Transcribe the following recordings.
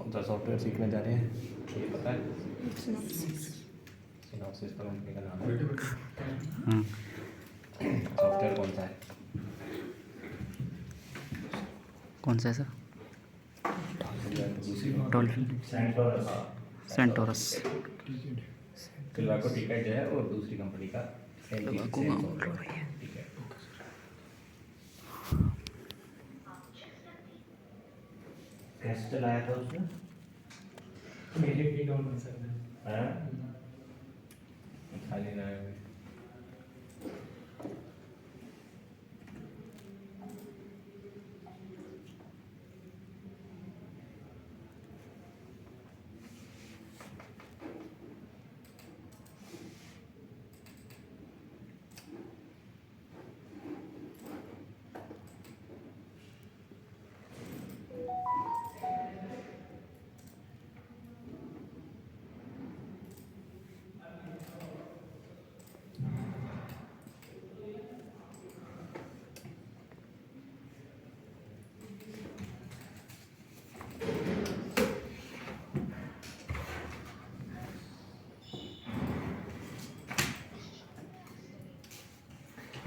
कौन सा सॉफ्टवेयर सीखने जा रहे हैं ये पता है? सिनॉप्सिस तो कंपनी का नाम है। सॉफ्टवेयर कौन सा है? कौन सा है सर? Dolphin Centaurus. सिल्वाको टिकट जो है और दूसरी कंपनी का सेम सॉफ्टवेयर ठीक है। कैसे चलाया था उसने? मेरे भी डाउन हो सकता है। हाँ? खाली ना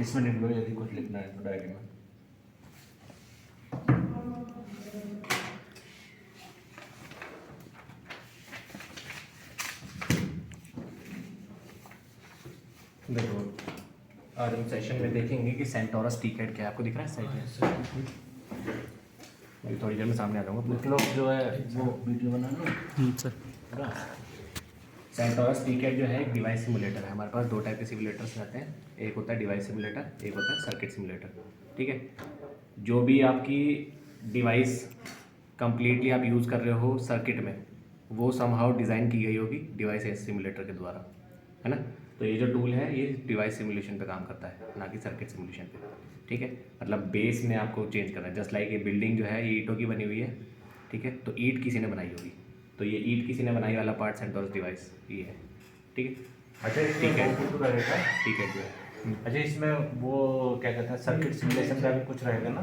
इसमें लिख लो यदि कुछ लिखना है तो डायरी में। देखो आज हम सेशन में देखेंगे कि सेंटोरस टिकट क्या है। आपको दिख रहा है साइड में? अभी थोड़ी देर में सामने आ जाऊँगा। मतलब जो है वो वीडियो बना लो सर। पूरा। सेंटोरस टिकट जो है एक डिवाइस सिमुलेटर है। हमारे पास दो टाइप के सिमुलेटर्स रहते हैं, एक होता है डिवाइस सिमुलेटर, एक होता है सर्किट सिमुलेटर। ठीक है, जो भी आपकी डिवाइस कंप्लीटली आप यूज़ कर रहे हो सर्किट में, वो समहाउ डिज़ाइन की गई होगी डिवाइस सिमुलेटर के द्वारा, है ना। तो ये जो टूल है ये डिवाइस सिमुलेशन पे काम करता है, ना कि सर्किट सिमुलेशन पे। ठीक है, मतलब बेस में आपको चेंज करना है। जस्ट लाइक ये बिल्डिंग जो है ये ईंटों की बनी हुई है, ठीक है, तो ईंट किसी ने बनाई होगी, तो ये ईंट किसी ने बनाई वाला पार्ट सेंटोरस डिवाइस ये है। ठीक है, अच्छा ठीक ठीक है। है तो रहेगा। ठीक है जो है अच्छा इसमें वो क्या कहते हैं सर्किट सिमुलेशन का भी कुछ रहेगा ना?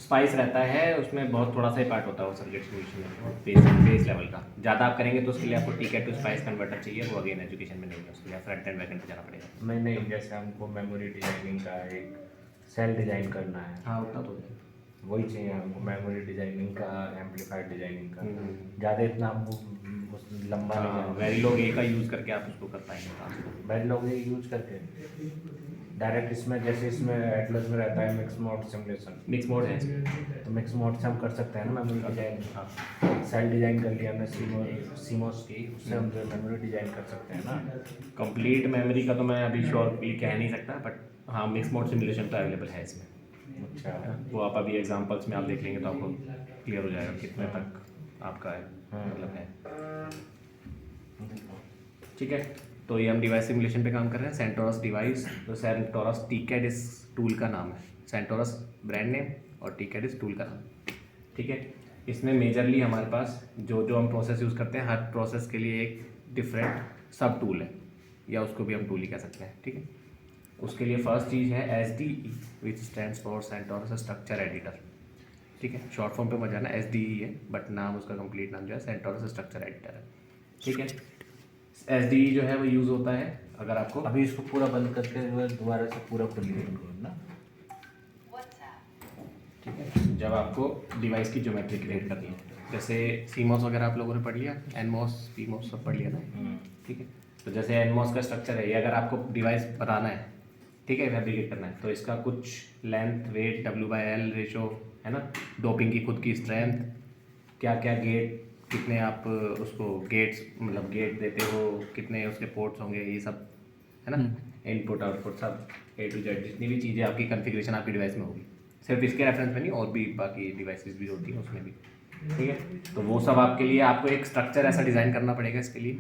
स्पाइस रहता है उसमें, बहुत थोड़ा सा ही पार्ट होता है वो सर्किट सिमुलेशन में, बेस लेवल का। ज़्यादा आप करेंगे तो उसके लिए आपको टिकट टू स्पाइस कन्वर्टर चाहिए, वो अगेन एजुकेशन में नहीं है, उसके लिए फ्रंट एंड बैक एंड पे जाना पड़ेगा। नहीं जैसे हमको मेमोरी डिजाइनिंग का एक सेल डिजाइन करना है, हाँ उतना तो है। वही चाहिए हमको। मेमोरी डिजाइनिंग का, एम्पलीफायर डिजाइनिंग का, हम्म। ज़्यादा इतना हम उस लंबा नहीं हाँ, जाएगा। वेरिलोग ए का यूज़ करके आप उसको कर पाएंगे काम। बैड लोग ये यूज करके डायरेक्ट इसमें, जैसे इसमें एटलस में रहता है mix mode simulation, mix mode है। तो मिक्स मोड से हम कर सकते हैं ना मेमोरी डिजाइन। हाँ सेल डिजाइन कर लिया हमने सीमोस की, उससे हम जो मेमोरी डिजाइन कर सकते हैं ना। कंप्लीट मेमोरी का तो मैं अभी श्योरली कह नहीं सकता, बट हाँ मिक्स मोड सिमुलेशन तो अवेलेबल है इसमें। अच्छा वो आप अभी एग्जांपल्स में आप देख लेंगे तो आपको क्लियर हो जाएगा कितने तक आपका है, मतलब है। ठीक है, तो ये हम डिवाइस सिमुलेशन पे काम कर रहे हैं। सेंटोरस डिवाइस, तो सेंटोरस टिकट इस टूल का नाम है। सेंटोरस ब्रांड नेम और टिकट इस टूल का नाम। ठीक है, इसमें मेजरली हमारे पास जो जो हम प्रोसेस यूज़ करते हैं, हर प्रोसेस के लिए एक डिफरेंट सब टूल है, या उसको भी हम टूल ही कह सकते हैं। ठीक है, उसके लिए फर्स्ट चीज़ है SDE which stands for Centaurus structure editor. ठीक है, शॉर्ट फॉर्म पे मत जाना, SDE है, बट नाम उसका कंप्लीट नाम जो है सेंटोरस स्ट्रक्चर एडिटर है। ठीक है, SDE जो है वो यूज़ होता है अगर आपको अभी इसको पूरा बंद करके जो है दोबारा से पूरा खोलिए इनको ना। ठीक है, जब आपको डिवाइस की ज्योमेट्री क्रिएट करनी है, जैसे CMOS वगैरह आप लोगों ने पढ़ लिया, NMOS PMOS सब पढ़ लिया ना। ठीक है, तो जैसे NMOS का स्ट्रक्चर है, ये अगर आपको डिवाइस बताना है, ठीक है, फैब्रिकेट करना है, तो इसका कुछ लेंथ, वेट, W/L रेशो है ना, डोपिंग की खुद की स्ट्रेंथ, क्या क्या गेट, कितने आप उसको गेट्स मतलब गेट देते हो, कितने उसके पोर्ट्स होंगे, ये सब है ना, इनपुट आउटपुट सब A to Z जितनी भी चीज़ें आपकी कॉन्फ़िगरेशन आपकी डिवाइस में होगी, सिर्फ इसके रेफरेंस में नहीं, और भी बाकी डिवाइसेस भी होती हैं उसमें भी। ठीक है, तो वो सब आपके लिए आपको एक स्ट्रक्चर ऐसा डिज़ाइन करना पड़ेगा इसके लिए।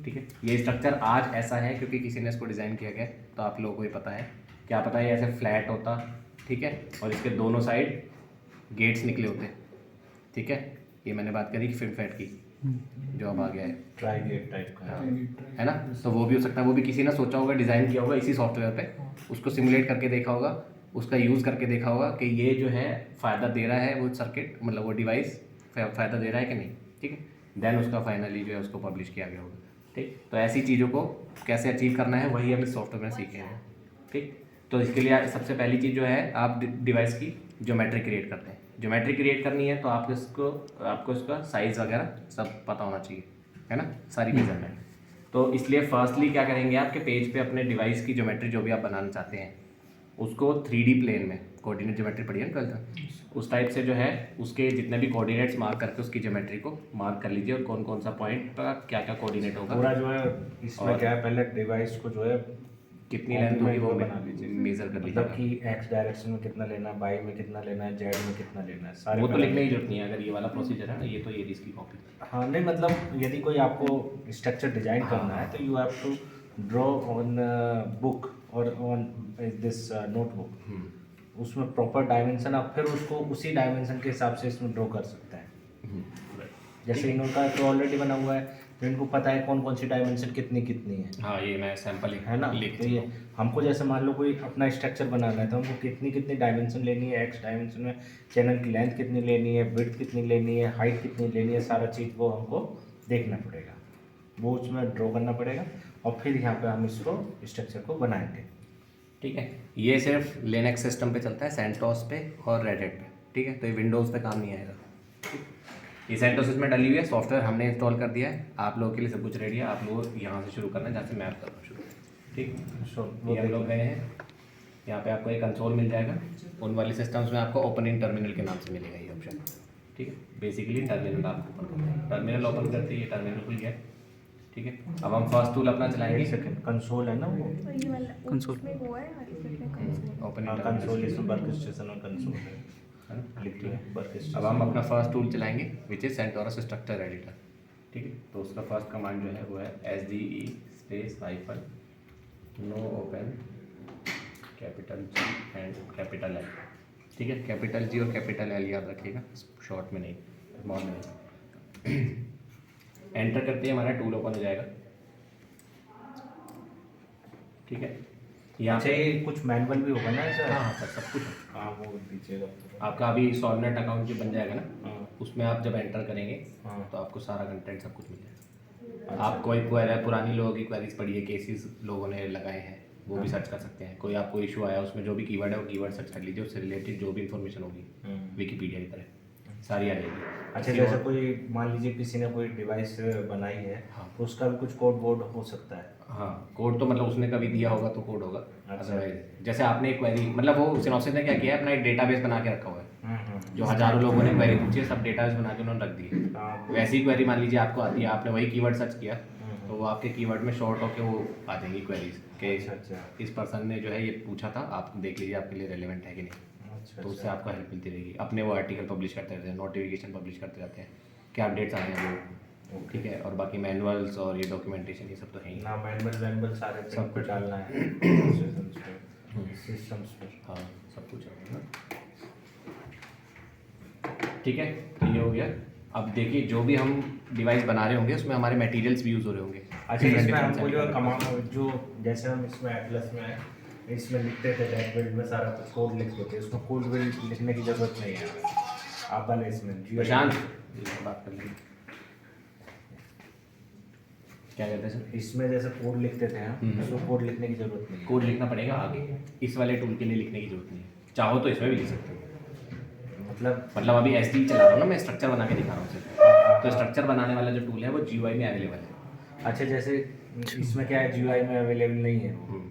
ठीक है, ये स्ट्रक्चर आज ऐसा है क्योंकि किसी ने इसको डिज़ाइन किया गया, तो आप लोगों को ही पता है, क्या पता है ऐसे फ्लैट होता, ठीक है, और इसके दोनों साइड गेट्स निकले होते। ठीक है, ये मैंने बात करी फिट फैट की, जो अब आ गया है, ट्राई गेट टाइप का है ना, तो वो भी हो सकता है, वो भी किसी ने सोचा होगा, डिज़ाइन किया होगा इसी सॉफ्टवेयर पे, उसको सिमुलेट करके देखा होगा, उसका यूज़ करके देखा होगा कि ये जो है फ़ायदा दे रहा है वो सर्किट, मतलब वो डिवाइस फ़ायदा दे रहा है कि नहीं। ठीक है, देन उसका फाइनली जो है उसको पब्लिश किया गया होगा। ठीक, तो ऐसी चीज़ों को कैसे अचीव करना है वही हम इस सॉफ्टवेयर में सीखे हैं। ठीक, तो इसके लिए सबसे पहली चीज़ जो है आप डिवाइस की ज्योमेट्री क्रिएट करते हैं। ज्योमेट्री क्रिएट करनी है तो आपको इसका साइज़ वगैरह सब पता होना चाहिए, है ना, सारी मेजरमेंट। तो इसलिए फर्स्टली क्या करेंगे, आपके पेज पे अपने डिवाइस की ज्योमेट्री जो भी आप बनाना चाहते हैं उसको 3D प्लेन में, कोऑर्डिनेट ज्योमेट्री पढ़ी है ना 12th, उस टाइप से जो है उसके जितने भी कोऑर्डिनेट्स मार्क करके उसकी ज्योमेट्री को मार्क कर लीजिए और कौन कौन सा पॉइंट का क्या क्या कोऑर्डिनेट होगा, पूरा जो है इसमें और क्या है, पहले डिवाइस को जो है कितनी लेंथ होगी वो बना लीजिए, मेजर कर मतलब लीजिएगा। कि एक्स डायरेक्शन में कितना लेना है, वाई में कितना लेना है, जेड में कितना लेना है, सारे वो तो पहले- लिखने की जरूरत नहीं है, अगर ये वाला प्रोसीजर है ना, ये तो ये इसकी कॉपी। हाँ नहीं, मतलब यदि कोई आपको स्ट्रक्चर डिजाइन करना है तो you have to draw on book और ऑन दिस नोटबुक, उसमें प्रॉपर डायमेंशन आप फिर उसको उसी डायमेंशन के हिसाब से इसमें ड्रॉ कर सकते हैं। जैसे इनका तो ऑलरेडी बना हुआ है तो इनको पता है कौन कौन सी डायमेंशन कितनी कितनी है। हाँ, ये मैं सैंपल है ना, तो ये हमको जैसे मान लो कोई अपना स्ट्रक्चर बनाना है तो हमको कितनी कितनी डायमेंशन लेनी है, एक्स डायमेंशन में चैनल की लेंथ कितनी लेनी है, विड्थ कितनी लेनी है, हाइट कितनी लेनी है, सारा चीज़ वो हमको देखना पड़ेगा, वो उसमें ड्रॉ करना पड़ेगा और फिर यहाँ पे हम इसको स्ट्रक्चर को बनाएंगे। ठीक है, ये सिर्फ लिनक्स सिस्टम पे चलता है, सेंटोस पे और रेडिट पे। ठीक है, तो ये विंडोज़ पे काम नहीं आएगा। ठीक? ये सेंटोस इसमें डली हुई है, सॉफ्टवेयर हमने इंस्टॉल कर दिया है, आप लोगों के लिए सब कुछ रेडी है, आप लोग यहाँ से शुरू करना है जहाँ से मैं आप कर रहा हूँ शुरू। ठीक, ये हम लोग गए हैं, यहाँ पे आपको एक कंसोल मिल जाएगा, उन वाली सिस्टम्स में आपको ओपन इन टर्मिनल के नाम से मिलेगा ये ऑप्शन। ठीक है, बेसिकली टर्मिनल आपको ओपन करना है, टर्मिनल ओपन करते ही ये टर्मिनल खुल गया। ठीक है, अब हम फर्स्ट टूल अपना चलाएंगे, सेकंड कंसोल है ना वो, ये वाला कंसोल। उसमें वो है और इसमें कंसोल। ओपन हाँ इन कंसोल, टर्मिनल। इसमें वर्क स्टेशन और कंसोल है, लिखी है वर्क अब स्टेशन। हम अपना फर्स्ट टूल चलाएंगे which is Centaurus structure editor. ठीक है, तो उसका फर्स्ट कमांड जो है वो है SDE space hyphen no open capital G and capital L। ठीक है, कैपिटल G और कैपिटल L याद रखिएगा, शॉर्ट में नहीं, स्मॉल में नहीं। एंटर करते ही हमारा टूल ओपन हो जाएगा। ठीक है, यहाँ अच्छा, पे ये कुछ मैनुअल भी होगा ना सर? हाँ सर, सब कुछ है। हाँ वो दीजिएगा। आपका अभी सॉलनेट अकाउंट जो बन जाएगा ना, हाँ उसमें आप जब एंटर करेंगे हाँ। तो आपको सारा कंटेंट सब कुछ मिल जाएगा। अच्छा। आप कोई क्वेरी, पुरानी लोगों की क्वेरीज पढ़िए, केसेस लोगों ने लगाए हैं वो भी हाँ। सर्च कर सकते हैं। कोई आपको इशू आया उसमें जो भी कीवर्ड है वो कीवर्ड सर्च कर लीजिए, उससे रिलेटेड जो भी इंफॉर्मेशन होगी विकीपीडिया की तरह सारी आ जाएगी। अच्छा, जैसे कोई मान लीजिए किसी ने कोई डिवाइस बनाई है हाँ। तो उसका भी कुछ कोड बोर्ड हो सकता है। हाँ, कोड तो मतलब उसने कभी दिया होगा तो कोड होगा। अच्छा। अदरवाइज जैसे आपने एक क्वेरी, मतलब वो सिनॉप्सिस ने क्या किया है, अपना एक डेटाबेस बना के रखा हुआ है, जो हजारों लोगों ने क्वेरी पूछी है, सब डेटाबेस बना के उन्होंने रख दी है। हाँ। वैसी क्वेरी मान लीजिए आपको आती है, आपने वही कीवर्ड सर्च किया तो वो आपके कीवर्ड में शॉर्ट होके वो आ जाएंगी क्वेरीज के अच्छा अच्छा इस पर्सन ने जो है ये पूछा था, आप देख लीजिए आपके लिए रेलेवेंट है कि नहीं। अच्छा तो उससे आपको हेल्प मिलती रहेगी। अपने वो आर्टिकल पब्लिश करते रहते हैं, नोटिफिकेशन पब्लिश करते रहते हैं, क्या अपडेट्स आए हैं वो। ठीक है, और बाकी मैनुअल्स और ये डॉक्यूमेंटेशन ये सब तो है ही। ना मैनुअल सारे सब सब कुछ कुछ डालना है सिस्टम्स पे। हाँ, सब कुछ है ना। ठीक है, तो ये हो गया। अब देखिए जो भी हम डिवाइस बना रहे होंगे उसमें हमारे मटेरियल्स भी यूज़ हो रहे होंगे। अच्छा, इसमें हमको जो कमांड जो जैसे हम इसमें एटलस में इसमें लिखते थे डैश बिल्ड में सारा कुछ कोड लिखते थे, इसमें कोड बिल्ड लिखने की जरूरत नहीं है आप वाले इसमें प्रशांत बात कर लेंगे, क्या कहते हैं सर? इसमें जैसे कोड लिखते थे हम, इसमें कोड लिखने की जरूरत नहीं है। कोड लिखना पड़ेगा आगे, इस वाले टूल के लिए लिखने की जरूरत नहीं है, चाहो तो इसमें भी लिख सकते हो। मतलब अभी SD चला रहा हूँ ना मैं, स्ट्रक्चर बना के दिखा रहा हूँ सिर्फ। तो स्ट्रक्चर बनाने वाला जो टूल है वो GUI में अवेलेबल है। अच्छा, जैसे इसमें क्या है GUI में अवेलेबल नहीं है वो,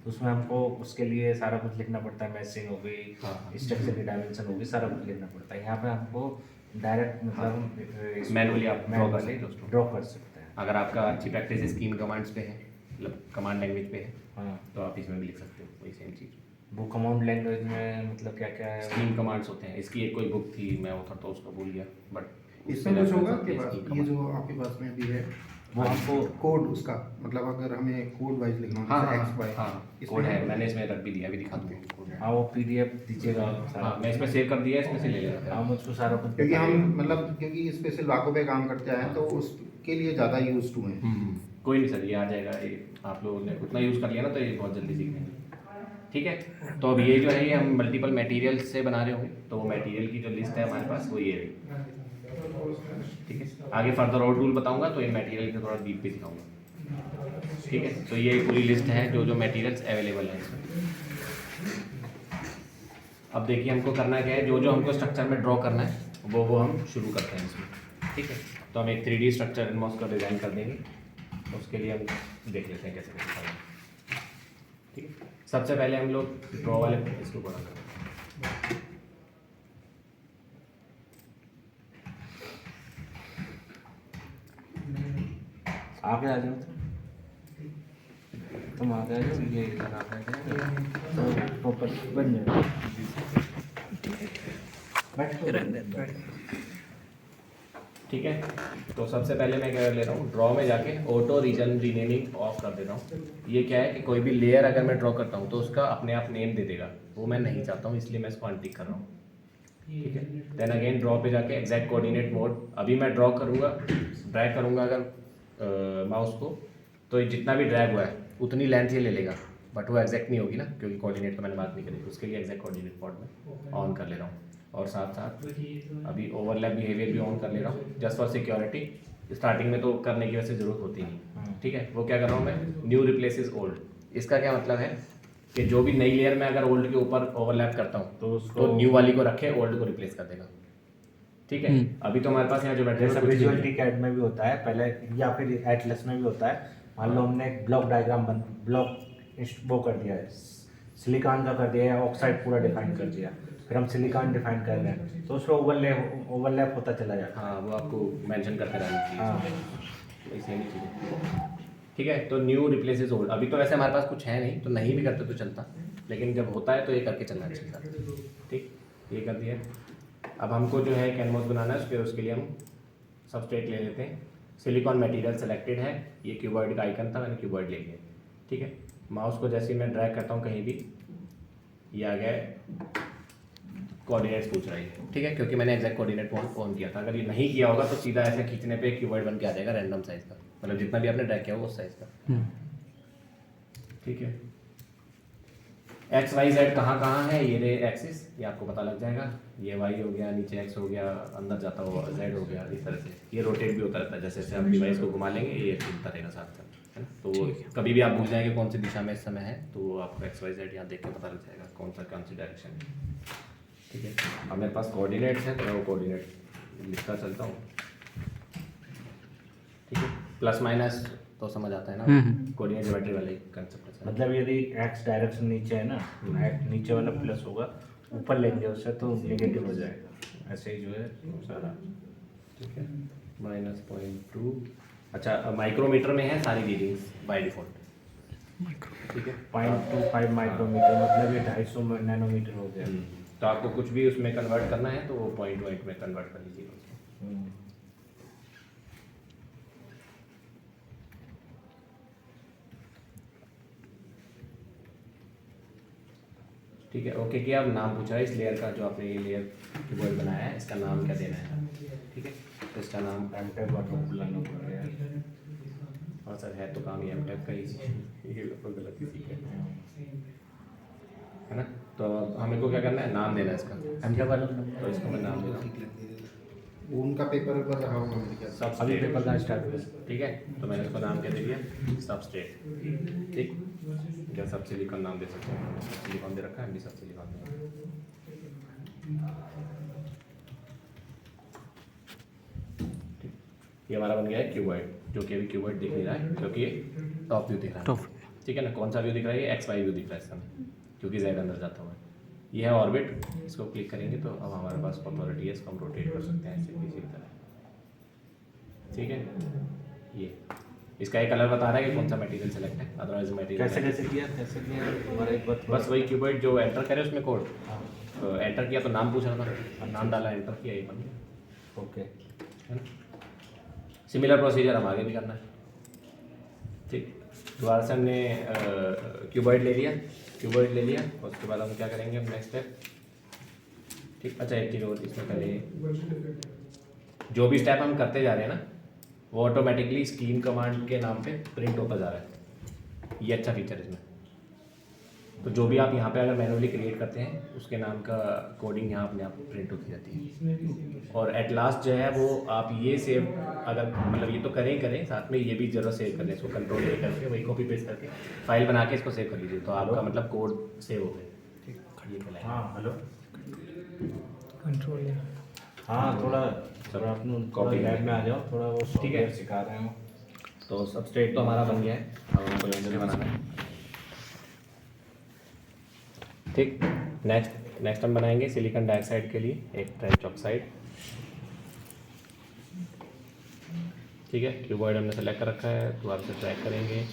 तो उसमें हमको उसके लिए सारा कुछ लिखना पड़ता है, मैसेज हो गई, हाँ। स्ट्रक्चर की डायमेंशन होगी, सारा कुछ लिखना पड़ता है। यहाँ पे हमको डायरेक्ट मतलब मैनुअली आप ड्रॉ कर सकते हो। ड्रॉ कर सकते हैं। अगर आपका अच्छी प्रैक्टिस स्कीम कमांड्स पे है, मतलब कमांड लैंग्वेज पे है, हाँ, तो आप इसमें भी लिख सकते हो वही सेम चीज़। वो कमांड लैंग्वेज में मतलब क्या क्या है? स्कीम कमांड्स होते हैं, इसकी एक कोई बुक थी, मैं उतर तो उसको भूल गया, बट इसमें कुछ होगा आपके पास, ये जो आपके पास में भी है वो हमको कोड उसका, मतलब अगर हमें कोड वाइज लिखना हो, हाँ जैसे हाँ एक्स वाई, हाँ, इसमें कोड है, मैंने इसमें रख भी दिया, अभी दिखा दूँगा कोड। हाँ वो PDF दीजिएगा सारा। हाँ, मैं इसमें सेव कर दिया, इसमें से ले लेना। हम उसको सारा कुछ क्योंकि हम मतलब क्योंकि स्पेशल वाकों पे काम करते हैं तो उसके लिए ज़्यादा यूज टू हैं। कोई नहीं सर, ये आ जाएगा, ये आप लोगों ने उतना यूज़ कर लिया ना तो ये बहुत जल्दी सीख लेंगे। ठीक है, तो अब ये जो है ये हम मल्टीपल मटेरियल से बना रहे होंगे, तो वो मटेरियल की जो लिस्ट है हमारे पास वो ये रही। ठीक है, आगे फर्दर और टूल बताऊंगा तो ये मटेरियल का थोड़ा डीप भी दिखाऊंगा। ठीक है, तो ये पूरी लिस्ट है जो जो मटेरियल्स अवेलेबल हैं इसमें। अब देखिए हमको करना क्या है, जो जो हमको स्ट्रक्चर में ड्रॉ करना है वो हम शुरू करते हैं इसमें। ठीक है, तो हम एक 3D स्ट्रक्चर एनमॉस का डिज़ाइन कर देंगे, उसके लिए हम देख लेते हैं कैसे कैसे करना है। ठीक है, सबसे पहले हम लोग ड्रॉ वाले इसको बड़ा करें। आगे आ जाओ, तुम आगे आ जाओ, ये इधर आ जाओ तो प्रॉपर बन जाएगा। बैठ। ठीक है, तो सबसे पहले मैं क्या कर ले रहा हूँ, ड्रॉ में जाके ऑटो रीजन रीनेमिंग ऑफ कर दे रहा हूँ। ये क्या है कि कोई भी लेयर अगर मैं ड्रॉ करता हूँ तो उसका अपने आप नेम दे देगा, वो मैं नहीं चाहता हूँ, इसलिए मैं इसको अनटिक कर रहा हूँ। ठीक है, देन अगेन ड्रॉ पे जाके एग्जैक्ट कोऑर्डिनेट मोड, अभी मैं ड्रॉ करूँगा, ड्रैग करूँगा अगर माउस को, तो ये जितना भी ड्रैग हुआ है उतनी लेंथ ये ले लेगा, बट वो एग्जैक्ट नहीं होगी ना, क्योंकि कोऑर्डिनेट तो मैंने बात नहीं करी। उसके लिए एग्जैक्ट कोऑर्डिनेट मोड में ऑन कर ले रहा हूँ, और साथ साथ अभी ओवरलैप बिहेवियर भी ऑन कर ले रहा हूँ, जस्ट फॉर सिक्योरिटी। स्टार्टिंग में तो करने की वैसे ज़रूरत होती नहीं। ठीक है, वो क्या कर रहा हूँ मैं, न्यू रिप्लेसेस ओल्ड। इसका क्या मतलब है कि जो भी नई लेयर में अगर ओल्ड के ऊपर ओवरलैप करता हूँ तो न्यू वाली को रखे, ओल्ड को रिप्लेस कर देगा। ठीक है, अभी तो हमारे पास यहाँ जो बैठे जैसा विजुअल टिकैड में भी होता है पहले, या फिर एटलस में भी होता है। मान लो हमने एक ब्लॉक डायग्राम ब्लॉक वो कर दिया है, सिलिकॉन का कर दिया है, ऑक्साइड पूरा डिफाइन कर दिया, फिर हम सिलिकॉन डिफाइन कर रहे हैं, तो उसमें ओवरलैप होता चला जाता है। हाँ, वो आपको मेंशन करते रहना चाहिए। हाँ, इसलिए नहीं चाहिए। ठीक है, तो न्यू रिप्लेसेस ओल्ड। अभी तो वैसे हमारे पास कुछ है नहीं, तो नहीं भी करते तो चलता, लेकिन जब होता है तो ये करके चलना चाहिए। ठीक, ये कर दिया। अब हमको जो है कैनवास बनाना है, उसके लिए हम सबस्ट्रेट ले लेते हैं। सिलिकॉन मटेरियल सेलेक्टेड है, ये क्यूबॉइड का आइकन था, मैंने क्यूबॉइड ले लिया। ठीक है, माउस को जैसे ही मैं ड्रैग करता हूँ कहीं भी, ये आ गया कोऑर्डिनेट्स पूछ रहा है। ठीक है, क्योंकि मैंने एग्जैक्ट कोऑर्डिनेट ऑन किया था। अगर ये नहीं किया होगा तो सीधा ऐसे खींचने पे क्यूबॉइड बन के आ जाएगा रैंडम साइज का, मतलब जितना भी आपने ड्रैग किया होगा उस साइज का। ठीक है, एक्स वाई जेड कहाँ कहाँ है, ये रे एक्सिस, ये आपको पता लग जाएगा। ये वाई हो गया, नीचे एक्स हो गया, अंदर जाता हुआ जेड हो गया, इस तरह से। ये रोटेट भी होता रहता है, जैसे जैसे आप डिवाइस को घुमा लेंगे ये घूमता रहेगा साथ साथ, है ना। तो कभी भी आप भूल जाएंगे कौन सी दिशा में इस समय है, तो आपको एक्स वाई जेड यहाँ देख के पता लग जाएगा कौन सी डायरेक्शन है। ठीक है, अब मेरे पास कोऑर्डिनेट्स हैं तो मैं वो कोऑर्डिनेट लिखता चलता हूँ। ठीक है, प्लस माइनस तो समझ आता है ना, कोऑर्डिनेट ज्योमेट्री वाले कंसेप्ट है। मतलब यदि एक्स डायरेक्शन नीचे है ना, नीचे वाला प्लस होगा, ऊपर लेंगे उससे तो नेगेटिव हो जाएगा। ऐसे ही जो है सारा। ठीक है, -0.2। अच्छा, माइक्रोमीटर में है सारी रीडिंग्स बाय डिफॉल्ट। ठीक है, 0.25 माइक्रोमीटर, मतलब ये 250 नैनोमीटर हो गया। तो आपको कुछ भी उसमें कन्वर्ट करना है तो वो पॉइंट में कन्वर्ट कर लीजिएगा उसको। ठीक है, ओके किया। अब नाम पूछा है इस लेयर का, जो आपने ये लेयर कीबोर्ड बनाया है, इसका नाम क्या देना है। ठीक है, तो इसका नाम एमटेक बुलाना पड़ गया। और सर है तो काम ये एमटेक का ही, ये तो गलत ही सीख है ना। तो अब हमें को क्या करना है, नाम देना है इसका एमटेक वाला, तो इसको मैं नाम दे रहा हूँ। उनका पेपर वेपर रहा होगा मेरे ख्याल से। अभी पेपर का स्टार्ट हुआ। ठीक है, तो मैंने इसको नाम क्या दे दिया, सबस्ट्रेट। ठीक, या सब सिलिकॉन नाम दे सकते हैं, सब सिलिकॉन दे रखा है, हम भी सब सिलिकॉन दे रखा है। ये हमारा बन गया है क्यूबॉइड, जो कि अभी क्यूबॉइड दिख नहीं रहा है क्योंकि ये टॉप व्यू दिख रहा है। ठीक है ना, कौन सा व्यू दिख रहा है, ये एक्स वाई व्यू दिख रहा है इस समय, क्योंकि जेड अंदर जाता हुआ है। ये है ऑर्बिट, इसको क्लिक करेंगे तो अब हमारे पास ऑथोरिटी है, इसको हम रोटेट कर सकते हैं ऐसे किसी तरह। ठीक है, ये इसका एक कलर बता रहा है कि कौन सा मटेरियल सेलेक्ट है, अदरवाइज मटेरियल कैसे किया हमारा एक बात। बस वही क्यूबॉइड जो एंटर करे उसमें कोड, तो एंटर किया तो नाम पूछ रहा था, नाम डाला, एंटर किया, ये बन गया। ओके, है ना। सिमिलर प्रोसीजर हम आगे भी करना है। ठीक, दोबारा से हमने क्यूबॉइड ले लिया, उसके बाद हम क्या करेंगे, अब नेक्स्ट स्टेप। ठीक, अच्छा एक चीज़ और इसमें पहले, जो भी स्टेप हम करते जा रहे हैं ना, वो ऑटोमेटिकली स्क्रीन कमांड के नाम पे प्रिंट होता जा रहा है। ये अच्छा फीचर इसमें। तो जो भी आप यहाँ पे अगर मैनुअली क्रिएट करते हैं उसके नाम का कोडिंग यहाँ अपने आप प्रिंट होती जाती है। और एट लास्ट जो है वो आप ये सेव, अगर मतलब ये तो करें ही करें, साथ में ये भी जरूर सेव कर लें, इसको कंट्रोल ए करके वही कॉपी पेस्ट करके फाइल बना के इसको सेव कर लीजिए, तो आपका मतलब कोड सेव हो गया। ये कहलाएगा। हाँ हेलो, कंट्रोल है। हाँ थोड़ा अपने कॉपी लैब में आ जाओ, थोड़ा वो ठीक है। सॉफ्टवेयर सिखा रहे हो। तो सबस्ट्रेट तो हमारा बन गया है, अब हमको लेंजर बनाना है। ठीक, नेक्स्ट हम बनाएंगे सिलिकॉन डाइऑक्साइड के लिए एक ट्रेंच ऑक्साइड। ठीक है, क्यूबॉइड हमने सेलेक्ट कर रखा है, दोबारा से ट्रैक करेंगे,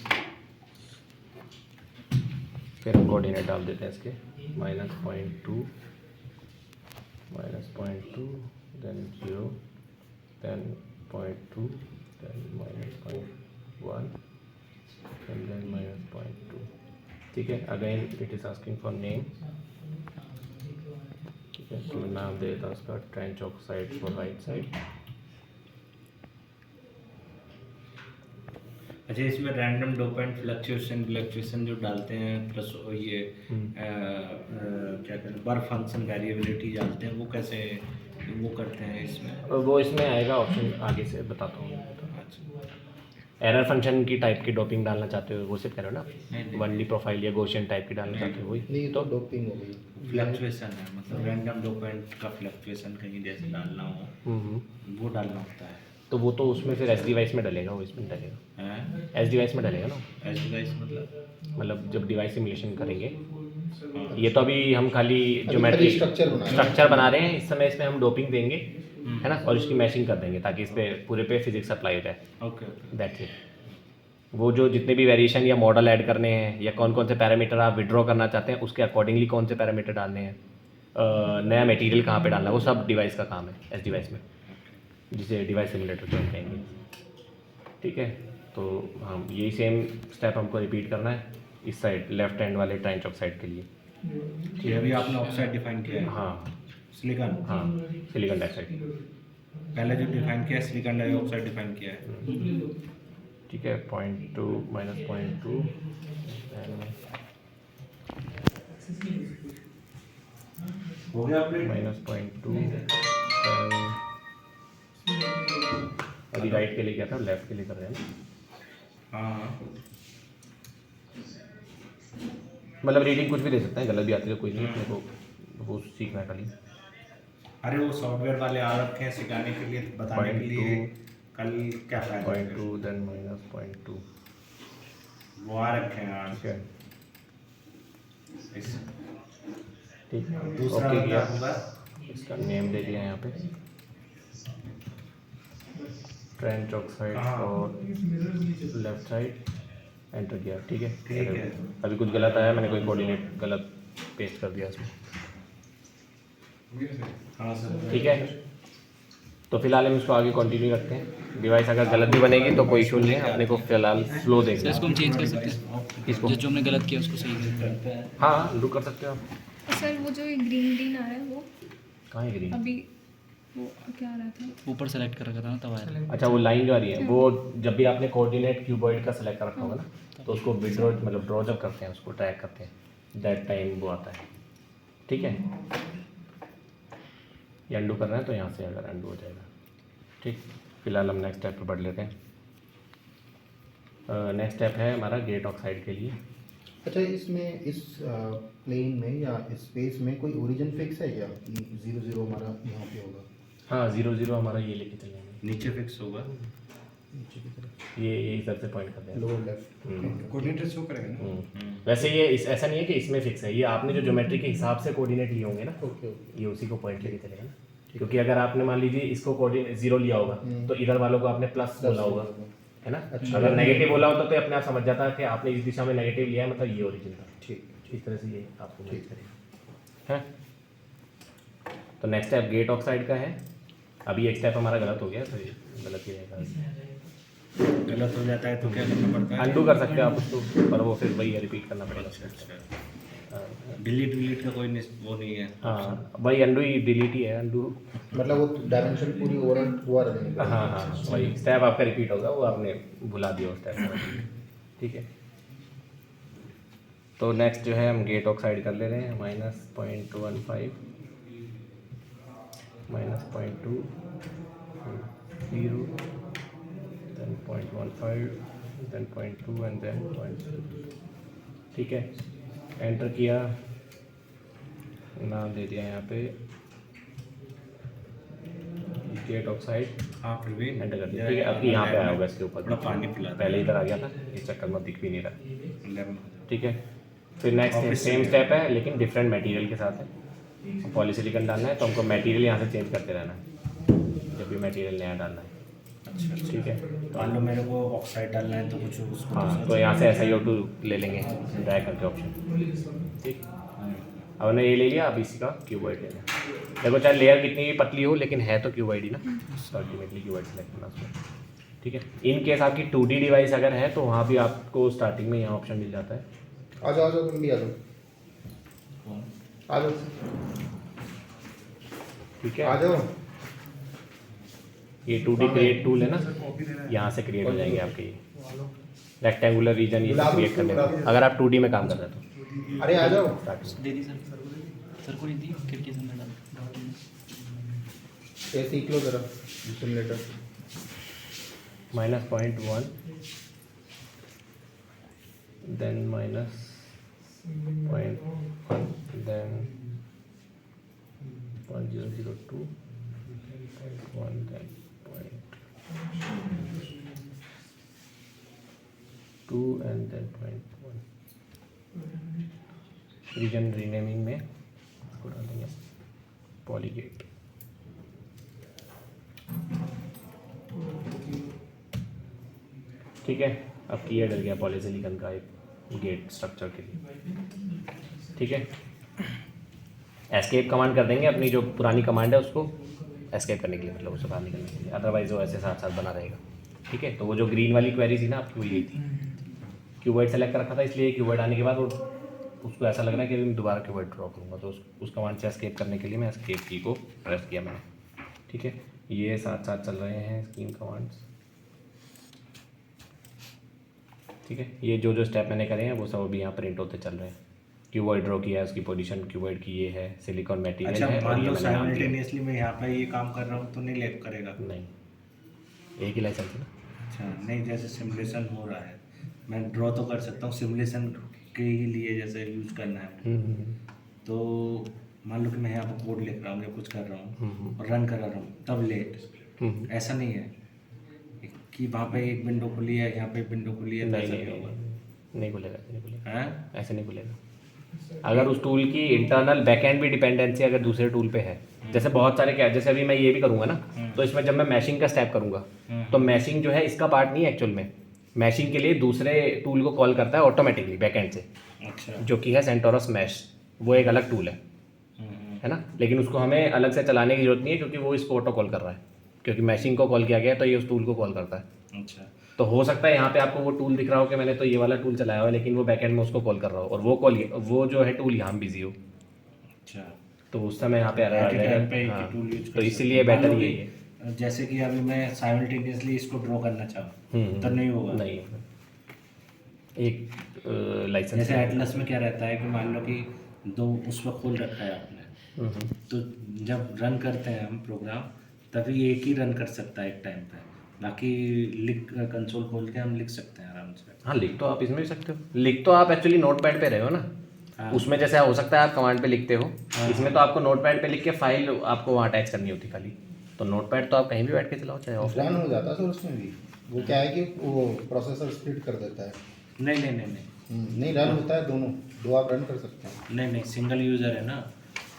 फिर हम कोऑर्डिनेट डाल देते हैं इसके -0.2 then 0 then 0.2 then -0.1 and then -0.2। ठीक है, again it is asking for name. ठीक है, तो मैं नाम दे देता हूँ उसका trench oxide for right side. अच्छा, इसमें रैंडम डोपेंट फ्लक्चुएशन जो डालते हैं, प्लस ये क्या कहते हैं, बर फंक्शन वेरिएबिलिटी डालते हैं, वो कैसे वो करते हैं इसमें? वो इसमें आएगा ऑप्शन, आगे से बताता हूँ। एरर फंक्शन की टाइप की डोपिंग डालना चाहते हो वो सिर्फ करो ना, वनली प्रोफाइल या गॉसियन टाइप की डालना चाहते हो वही नहीं तो डोपिंग हो गई। फ्लक्चुएशन है, मतलब रैंडम डोपेंट का फ्लक्चुएशन कहीं जैसे डालना हो वो डालना होता है। तो वो तो उसमें फिर एस डिवाइस में डलेगा, वो इसमें डलेगा, हैं? एस डिवाइस में डलेगा ना। एज डिवाइस मतलब जब डिवाइस सिमुलेशन करेंगे, ये तो अभी हम खाली अभी ज्योमेट्री खाली स्ट्रक्चर बना रहे हैं, इस समय इसमें हम डोपिंग देंगे, है ना, और इसकी मैशिंग कर देंगे ताकि इस पे पूरे पे फिजिक्स अप्लाई हो जाए। Okay okay. That's it. वो जो जितने भी वेरिएशन या मॉडल ऐड करने हैं या कौन कौन से पैरामीटर आप विड्रॉ करना चाहते हैं उसके अकॉर्डिंगली कौन से पैरामीटर डालने हैं, नया मटेरियल कहाँ पे डालना है, वो सब डिवाइस का काम है एस डिवाइस में, जिसे डिवाइस सिमुलेटर जो हम कहेंगे। ठीक है, तो हम यही सेम स्टेप हमको रिपीट करना है इस साइड लेफ्ट हैंड वाले ट्रेंच ऑक्साइड के लिए। ये अभी आपने ऑक्साइड डिफाइन किया है? हाँ सिलिकॉन? हाँ, सिलिकॉन डाइऑक्साइड पहले जो डिफाइन किया है सिलिकॉन डाइऑक्साइड डिफाइन किया है। ठीक है, 0.2 -0.2 हो गया अपडेट? -0.2 अभी राइट के लिए क्या था, लेफ्ट के लिए कर रहे हैं ना। हाँ मतलब रीडिंग कुछ भी दे सकते हैं, गलत भी आती है कोई नहीं, अपने को वो सीखना है खाली। अरे वो सॉफ्टवेयर वाले आ रखे हैं सिखाने के लिए, बताने के लिए, कल क्या फायदा? 0.2 देन -0.2 वो आ रखे हैं आज। ठीक है, इस ठीक है, दूसरा ओके वाला किया, होगा इसका नेम दे दिया यहाँ पे ट्रेंच ऑक्साइड हाँ। और लेफ्ट साइड, एंटर किया। ठीक है, ठीक है। अभी कुछ गलत आया, मैंने कोई कोऑर्डिनेट गलत पेस्ट कर दिया इसमें। हाँ सर। ठीक है, तो फिलहाल हम इसको आगे कंटिन्यू रखते हैं। डिवाइस अगर गलत भी बनेगी तो कोई इशू नहीं है, अपने को फिलहाल फ्लो देखना इसको है। हम चेंज कर सकते हैं, इसको जो हमने गलत किया उसको सही करते हैं। हाँ उंडू कर सकते हो आप। सर वो जो ग्रीन ग्रीन आ रहा है वो कहाँ है ग्रीन? अभी वो क्या आ रहा था? ऊपर सेलेक्ट कर रखा था ना तब आया। अच्छा, वो लाइन जो आ रही है वो जब भी आपने कोऑर्डिनेट क्यूबॉइड का सेलेक्ट कर रखा होगा ना, तो उसको विड्रॉ मतलब ड्रॉ जब करते हैं, उसको ट्रैक करते हैं, दैट टाइम वो आता है। ठीक है, ये अंडू कर रहे हैं तो यहाँ से अगर अंडू हो जाएगा। ठीक, फिलहाल हम नेक्स्ट स्टेप पर बढ़ लेते हैं। नेक्स्ट स्टेप है हमारा गेट ऑक्साइड के लिए। अच्छा, इसमें इस प्लेन में या स्पेस में कोई ओरिजिन फिक्स है क्या कि 0 हमारा यहाँ पे होगा? हाँ, 0 हमारा ये लेके चल जाएंगे, नीचे फिक्स होगा, नीचे की तरफ ये इधर से पॉइंट कर देंगे। Lower left. कोऑर्डिनेटर शो करेगा ना। वैसे ये ऐसा नहीं है कि इसमें फिक्स है, ये आपने जो ज्योमेट्री के हिसाब से कोऑर्डिनेट लिए होंगे ना, ओके ओके। ये उसी को पॉइंट लेके चलेगा ना। क्योंकि अगर आपने मान लीजिए इसको कोऑर्डिनेट 0 लिया होगा तो इधर वालों को आपने प्लस बोला होगा, है ना। अच्छा। अगर नेगेटिव बोला होता तो अपने आप समझ जाता है कि आपने इस दिशा में नेगेटिव लिया है, मतलब ये ओरिजिन था। ठीक। इस तरह से ये आपको मैच करेगा, है। तो नेक्स्ट स्टेप गेट ऑक्साइड का है। अभी एक स्टेप हमारा गलत हो गया, तो ये गलत ही रहेगा। गलत हो जाता है तो क्या करना पड़ता है? अंडू कर सकते हैं आप उसको, पर वो फिर वही रिपीट करना पड़ेगा। अच्छा, डिलीट का कोई वो नहीं है? हाँ, वही अंडू ही डिलीट ही है, अंडू। मतलब वो डायमेंशन पूरी ओवरऑल हुआ रहेगा। हाँ हाँ, वही स्टेप आपका रिपीट होगा, वो आपने भुला दिया उस स्टेप को। ठीक है, तो नेक्स्ट जो है हम गेट ऑक्साइड कर ले रहे हैं -0.15 -0.2 0 then 0.15 then 0.2 and then 0.2। ठीक है, एंटर किया, नाम दे दिया यहाँ पे गेट ऑक्साइड, हाँ प्रवीण एंटर कर दिया। ठीक है, अब यहाँ पे आया होगा इसके ऊपर, थोड़ा पानी पिला दो। पहले इधर आ गया था, इस चक्कर में दिख भी नहीं रहा। 11 ठीक है, फिर नेक्स्ट सेम स्टेप है लेकिन डिफरेंट मटेरियल के साथ है। पॉलीसिलिकॉन डालना है तो हमको मटेरियल यहाँ से चेंज करते रहना है जब भी मटेरियल नया डालना है। अच्छा ठीक है, मान लो मेरे को ऑक्साइड डालना है तो कुछ उसको हाँ तो यहाँ से SiO2 ले लेंगे ड्राई करके ऑप्शन। ठीक, अब हमने ये ले लिया, अब इसी का क्यूबॉइड लेना है। देखो चाहे लेयर कितनी भी पतली हो लेकिन है तो क्यूबॉइड ही ना, अल्टीमेटली क्यूबॉइड सेलेक्ट करना उसमें। ठीक है, इन केस आपकी 2D डिवाइस अगर है तो वहाँ भी आपको स्टार्टिंग में यहाँ ऑप्शन मिल जाता है। आ जाओ तुम भी आ जाओ, आ जाओ, ठीक है, आ जाओ। ये 2D क्रिएट टूल है ना, यहाँ से क्रिएट हो जाएंगे आपके ये रेक्टेंगुलर रीजन ये क्रिएट करने में, अगर आप 2D में काम कर रहे हो तो। अरे आ जाओ, स्टार्ट दे दी सर को नहीं दी, खिड़की से अंदर डाल। ये सीख लो जरा simulator. -0.1 then -0.1 then 0.002 0.1 then 0.2 and then 0.1 reason renaming में इसको डालेंगे पॉलीगेट। ठीक है, अब क्लियर डल गया पॉलीसिलिकॉन का एक गेट स्ट्रक्चर के लिए। ठीक है, एस्केप कमांड कर देंगे, अपनी जो पुरानी कमांड है उसको एस्केप करने के लिए, मतलब उससे बाहर निकलने के लिए, अदरवाइज वो ऐसे साथ साथ बना रहेगा। ठीक है, तो वो जो ग्रीन वाली क्वेरी थी ना आपकी वो यही थी, क्यूबॉइड सेलेक्ट कर रखा था, इसलिए क्यूबॉइड आने के बाद वो उसको ऐसा लग रहा है कि मैं दोबारा क्यूबॉइड ड्रॉ करूँगा, तो उस कमांड से एस्केप करने के लिए मैं एस्केप की को प्रेस किया मैंने। ठीक है, ये साथ साथ चल रहे हैं स्कीम कमांड्स। ठीक है, ये जो जो स्टेप मैंने करे हैं वो सब अभी यहाँ प्रिंट होते चल रहे हैं। क्यूबॉइड ड्रॉ किया है, उसकी पोजीशन क्यूबॉइड की ये है, सिलिकॉन मटेरियल अच्छा है, और मान ये लो मैंने नाम दिया। साइमल्टेनियसली मैं यहाँ पे ये काम कर रहा हूँ तो नहीं लैग करेगा? नहीं, एक ही लाइसेंस है ना। अच्छा नहीं, जैसे सिमुलेशन हो रहा है मैं ड्रॉ तो कर सकता हूँ, सिमुलेशन के ही लिए जैसे यूज करना है तो मान लो कि मैं यहाँ पर कोड लिख रहा हूँ या कुछ कर रहा हूँ और रन करा रहा हूँ तब लेट, ऐसा नहीं है कि वहाँ पे एक विंडो खुली है यहाँ पे एक विंडो खुली है तो नहीं ऐसा नहीं क्या होगा? नहीं खुलेगा, ऐसे नहीं खुलेगा, हैं? ऐसे नहीं खुलेगा। अगर उस टूल की इंटरनल बैकएंड भी डिपेंडेंसी अगर दूसरे टूल पे है, जैसे बहुत सारे क्या, जैसे अभी मैं ये भी करूँगा ना, तो इसमें जब मैं मैशिंग का स्टेप करूँगा तो मैशिंग जो है इसका पार्ट नहीं है एक्चुअल में, मैशिंग के लिए दूसरे टूल को कॉल करता है ऑटोमेटिकली बैकएंड से, अच्छा जो कि है सेंटोरस मैश, वो एक अलग टूल है ना, लेकिन उसको हमें अलग से चलाने की जरूरत नहीं है क्योंकि वो इसको ऑटो कॉल कर रहा है, क्योंकि मैशिंग को कॉल किया गया है तो ये उस टूल को कॉल करता है। अच्छा तो हो सकता है यहाँ पे आपको वो टूल दिख रहा हो कि मैंने तो ये वाला टूल चलाया हुआ है, लेकिन वो बैकएंड में उसको कॉल कर रहा हो और वो जो है टूल यहाँ बिजी हो, अच्छा तो उस समय यहाँ पे एरर आ At a time पे जाएगा। एक ही हाँ, tool use कर तो सकते इसीलिए हैं। मान बेटर लो यही कि है। जैसे कि अभी मैं साइमल्टेनियसली इसको ड्रॉ करना चाहूँ तो नहीं होगा? नहीं, एक लाइसेंस जैसे एटलस में क्या रहता है कि मान लो कि दो उस पर खोल रखा है आपने, तो जब रन करते हैं हम प्रोग्राम तभी एक ही रन कर सकता है एक टाइम पे, बाकी लिख कंसोल खोल के हम लिख सकते हैं आराम से। हाँ, लिख तो आप इसमें भी सकते हो, लिख तो आप एक्चुअली नोटपैड पे रहे हो ना, हाँ। उसमें जैसे हो सकता है आप कमांड पे लिखते हो, इसमें तो आपको नोटपैड पे लिख के फाइल आपको वहाँ अटैच करनी होती खाली, तो नोटपैड तो आप कहीं भी बैठ के चलाओ चाहे ऑफलाइन। ऑफलाइन हो जाता सर उसमें भी, वो क्या है कि वो प्रोसेसर स्प्लिट कर देता है। नहीं नहीं नहीं नहीं नहीं, रन होता है दोनों, दो आप रन कर सकते हैं। नहीं नहीं सिंगल यूज़र है ना,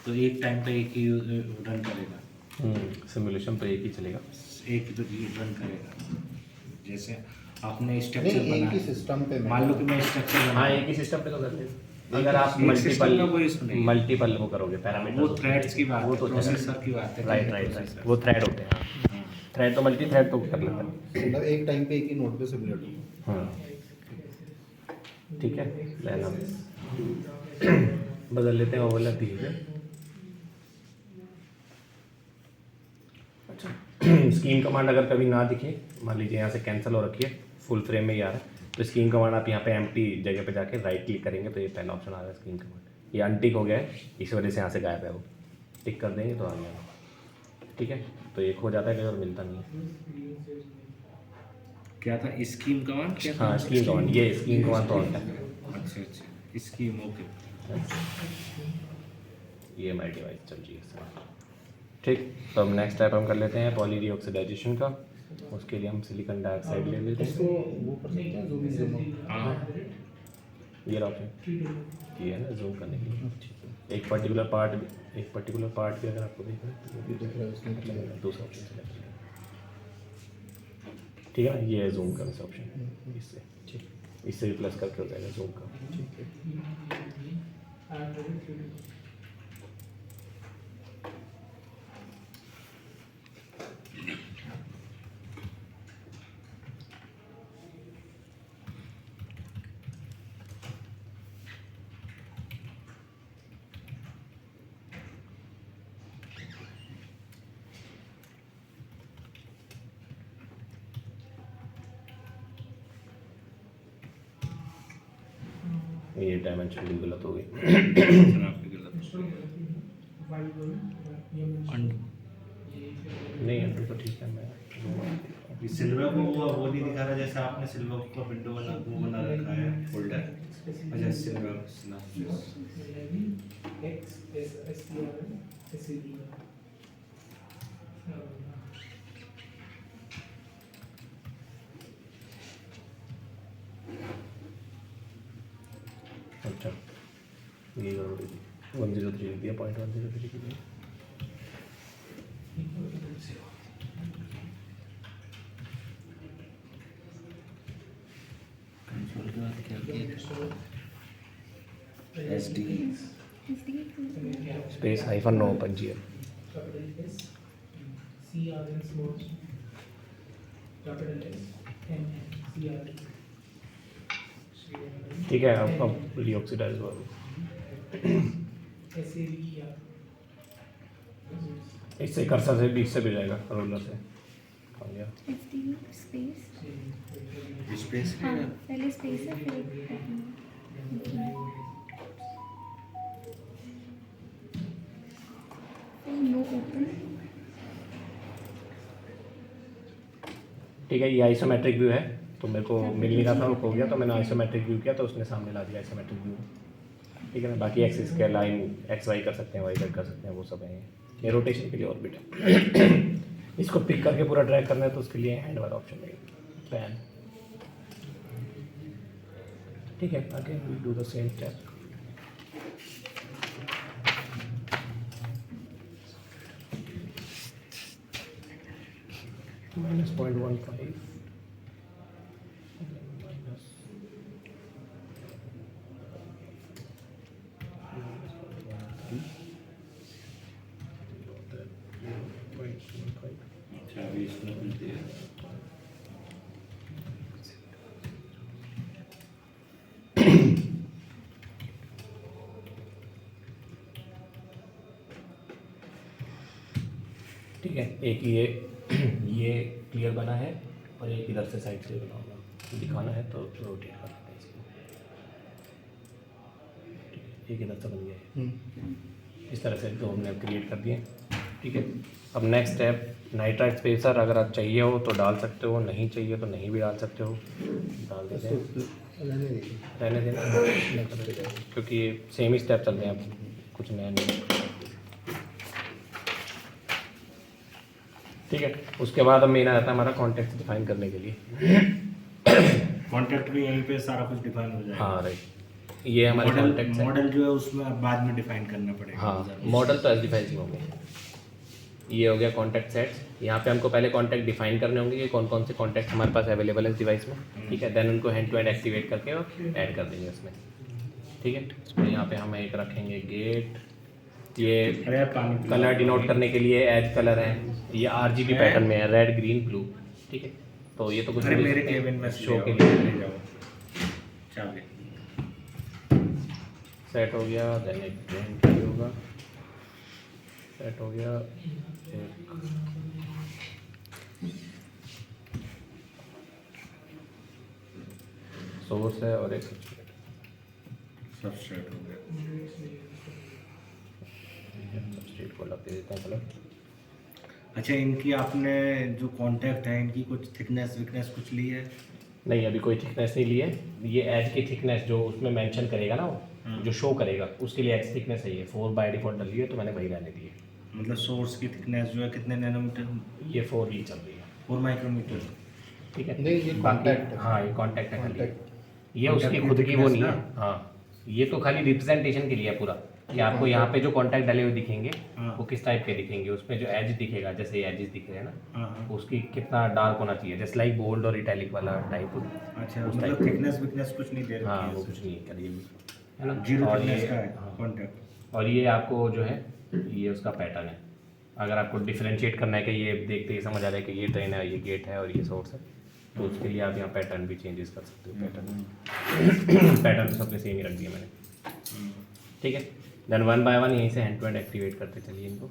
तो एक टाइम पे एक ही रन करेगा, सिमुलेशन तो एक ही चलेगा। एक ही तो रन करेगा। जैसे आपने स्ट्रक्चर नहीं, एक ही बनाया, सिस्टम पे मान लो कि मैं स्ट्रक्चर हाँ, बना एक ही सिस्टम पे तो करते हैं। अगर आप एक system का कोई issue नहीं है। मल्टीपल वो करोगे पैरामीटर, वो थ्रेड्स की बात वो है, तो प्रोसेसर की बात है। राइट राइट राइट, वो थ्रेड होते हैं, थ्रेड तो मल्टी थ्रेड तो कर लेता है। मतलब एक टाइम पे एक ही नोट पे सिमुलेट हो। हाँ, ठीक है, लेना बदल लेते हैं वो वाला धीरे। अच्छा, स्कीम कमांड अगर कभी ना दिखे, मान लीजिए यहाँ से कैंसिल हो रखी है, फुल फ्रेम में ही आ रहा है, तो स्कीम कमांड आप यहाँ पे एम्प्टी जगह पे जाके राइट क्लिक करेंगे तो ये पहला ऑप्शन आ रहा है स्कीम कमांड। ये अनटिक हो गया है, इस वजह से यहाँ से गायब है वो। टिक कर देंगे तो आ गया। ठीक है, तो एक हो जाता है कहीं और मिलता नहीं है। क्या था स्कीम कमांड? क्या था? हाँ स्कीम कमांड, ये स्कीम कमांड तो होता है। अच्छा अच्छा, स्कीम ओके। ये हमारी डिवाइस चल रही है सर। ठीक, तो अब नेक्स्ट स्टेप हम कर लेते हैं पॉली डीऑक्सीडाइजेशन का। उसके लिए हम सिलिकॉन डाइऑक्साइड ले लेते इसको हैं। वो कर सकते हैं जूम इन जूम आउट। हाँ ये ऑप्शन ये है ना जूम करने के लिए। एक पर्टिकुलर पार्ट भी अगर आपको देखना है तो ये देख रहे हो इसमें मतलब दूसरा ऑप्शन सेलेक्ट करें। ठीक है, ये है जूम का ऑप्शन। इससे ठीक इससे भी प्लस करके हो जाएगा जूम का। ठीक है। ये डायमेंशन भी गलत हो गई। सर आपकी गलत। अंडू नहीं अंडर तो ठीक है। मैं सिल्वर को वो नहीं दिखा रहा जैसे आपने सिल्वर का विंडो बना रखा है फोल्डर। अच्छा सिल्वर अच्छा, ये गड़बड़ी थी। 103 लिख दिया, 0.103 के लिए। कंसोल के बाद क्या किया? SD space hyphen no open G. ठीक है, अब डीऑक्सीडाइज हुआ। इससे कर्सर से बीच से भी जाएगा रोलर से। आ गया। स्पेस स्पेस हाँ पहले स्पेस है फिर नो ओपन। ठीक है, ये आइसोमेट्रिक व्यू है तो मेरे को मिल नहीं रहा था, वो खो गया तो मैंने आइसोमेट्रिक व्यू किया तो उसने सामने ला दिया आइसोमेट्रिक व्यू। ठीक है ना, बाकी एक्सिस के लाइन एक्स वाई कर सकते हैं, वाई जेड कर सकते हैं, वो सब है। ये रोटेशन के लिए ऑर्बिट है। इसको पिक करके पूरा ड्रैग करना है तो उसके लिए हैंड वाला ऑप्शन है, पैन। ठीक है, आगे we do the same step. -0.15 अच्छा अभी इसमें खुलती है। ठीक है, एक ये क्लियर बना है और एक इधर से साइड से बना होगा। दिखाना है तो रोटेट कर लेते हैं इसको। ठीक है, एक इधर से बन गया है। इस तरह से दो हमने क्रिएट कर दिए। ठीक है, अब नेक्स्ट स्टेप नाइट्राइट स्पेसर अगर आप चाहिए हो तो डाल सकते हो, नहीं चाहिए तो नहीं भी डाल सकते हो। डाल देते हैं, रहने देना, क्योंकि सेम ही स्टेप चल रहे हैं, अब कुछ नया नहीं। ठीक है, उसके बाद अब मेन आता है हमारा कॉन्टेक्ट डिफाइन करने के लिए। कॉन्टेक्ट भी यहीं पे सारा कुछ डिफाइन हो जाएगा। हाँ राइट, ये हमारे कॉन्टेक्ट है। मॉडल जो है उसमें अब बाद में डिफाइन करना पड़ेगा। हाँ, मॉडल तो एसडिफाइज हो गया। ये हो गया कॉन्टैक्ट सेट्स। यहाँ पे हमको पहले कॉन्टैक्ट डिफाइन करने होंगे कि कौन कौन से कॉन्टैक्ट हमारे पास अवेलेबल है इस डिवाइस में। ठीक है, देन उनको हैंड टू हैंड एक्टिवेट करके और ऐड कर देंगे उसमें। ठीक है, तो यहाँ पे हम एक रखेंगे गेट। ये अरे पानी कलर डिनोट करने के लिए एज कलर है, ये RGB पैटर्न में है, रेड ग्रीन ब्लू। ठीक है, तो ये तो कुछ अरे भी मेरे सकते हैं, केबिन में शो के लिए ले जाओ चाबी। सेट हो गया। देन एक ड्रेन के लिए होगा, सेट हो गया। एक सोर्स है और एक सब्सट्रेट। सबस्ट्रेट हो गया। सब्सट्रेट को लग दे देते हैं कलर। अच्छा, इनकी आपने जो कांटेक्ट है इनकी कुछ थिकनेस विकनेस कुछ ली है? नहीं, अभी कोई थिकनेस नहीं ली है। ये एज की थिकनेस जो उसमें मेंशन करेगा ना वो जो शो करेगा उसके लिए एज थिकनेस है ये 4 बाय डिफॉल्ट डली है, तो मैंने वही रहने दी है। मतलब सोर्स की थिकनेस जो है कितने नैनोमीटर? ये 4 ही चल रही है। 4 माइक्रोमीटर। ठीक है, नहीं, ये बाकी contact है। हाँ ये कॉन्टैक्ट है खाली। Contact। ये उसकी Contact खुद की की वो thickness नहीं है। ना? हाँ, ये तो खाली रिप्रेजेंटेशन के लिए है पूरा कि आपको यहाँ पे जो कॉन्टैक्ट डाले हुए दिखेंगे हाँ। वो किस टाइप के दिखेंगे, उसमें जो एज दिखेगा जैसे एजेस दिख रहे हैं ना, हाँ हाँ। उसकी कितना डार्क होना चाहिए, जैसे लाइक बोल्ड और इटैलिक वाला टाइप। अच्छा, उस मतलब type। थिकनेस विकनेस कुछ नहीं दे हाँ, रखी वो है कुछ नहीं करिए है ना। जीरो और थिकनेस ये का है हाँ, कांटेक्ट। और ये आपको जो है ये उसका पैटर्न है। अगर आपको डिफरेंशिएट करना है कि ये देखते ही समझ आ रहा है कि ये ट्रेन है, ये गेट है और ये सोर्स है, तो उसके लिए आप यहाँ पैटर्न भी चेंजेस कर सकते हो। पैटर्न तो सबने सेम ही रख दिया मैंने। ठीक है, देन 1 बाय 1 यहीं से हैंड टू हैंड एक्टिवेट करते चलिए इनको।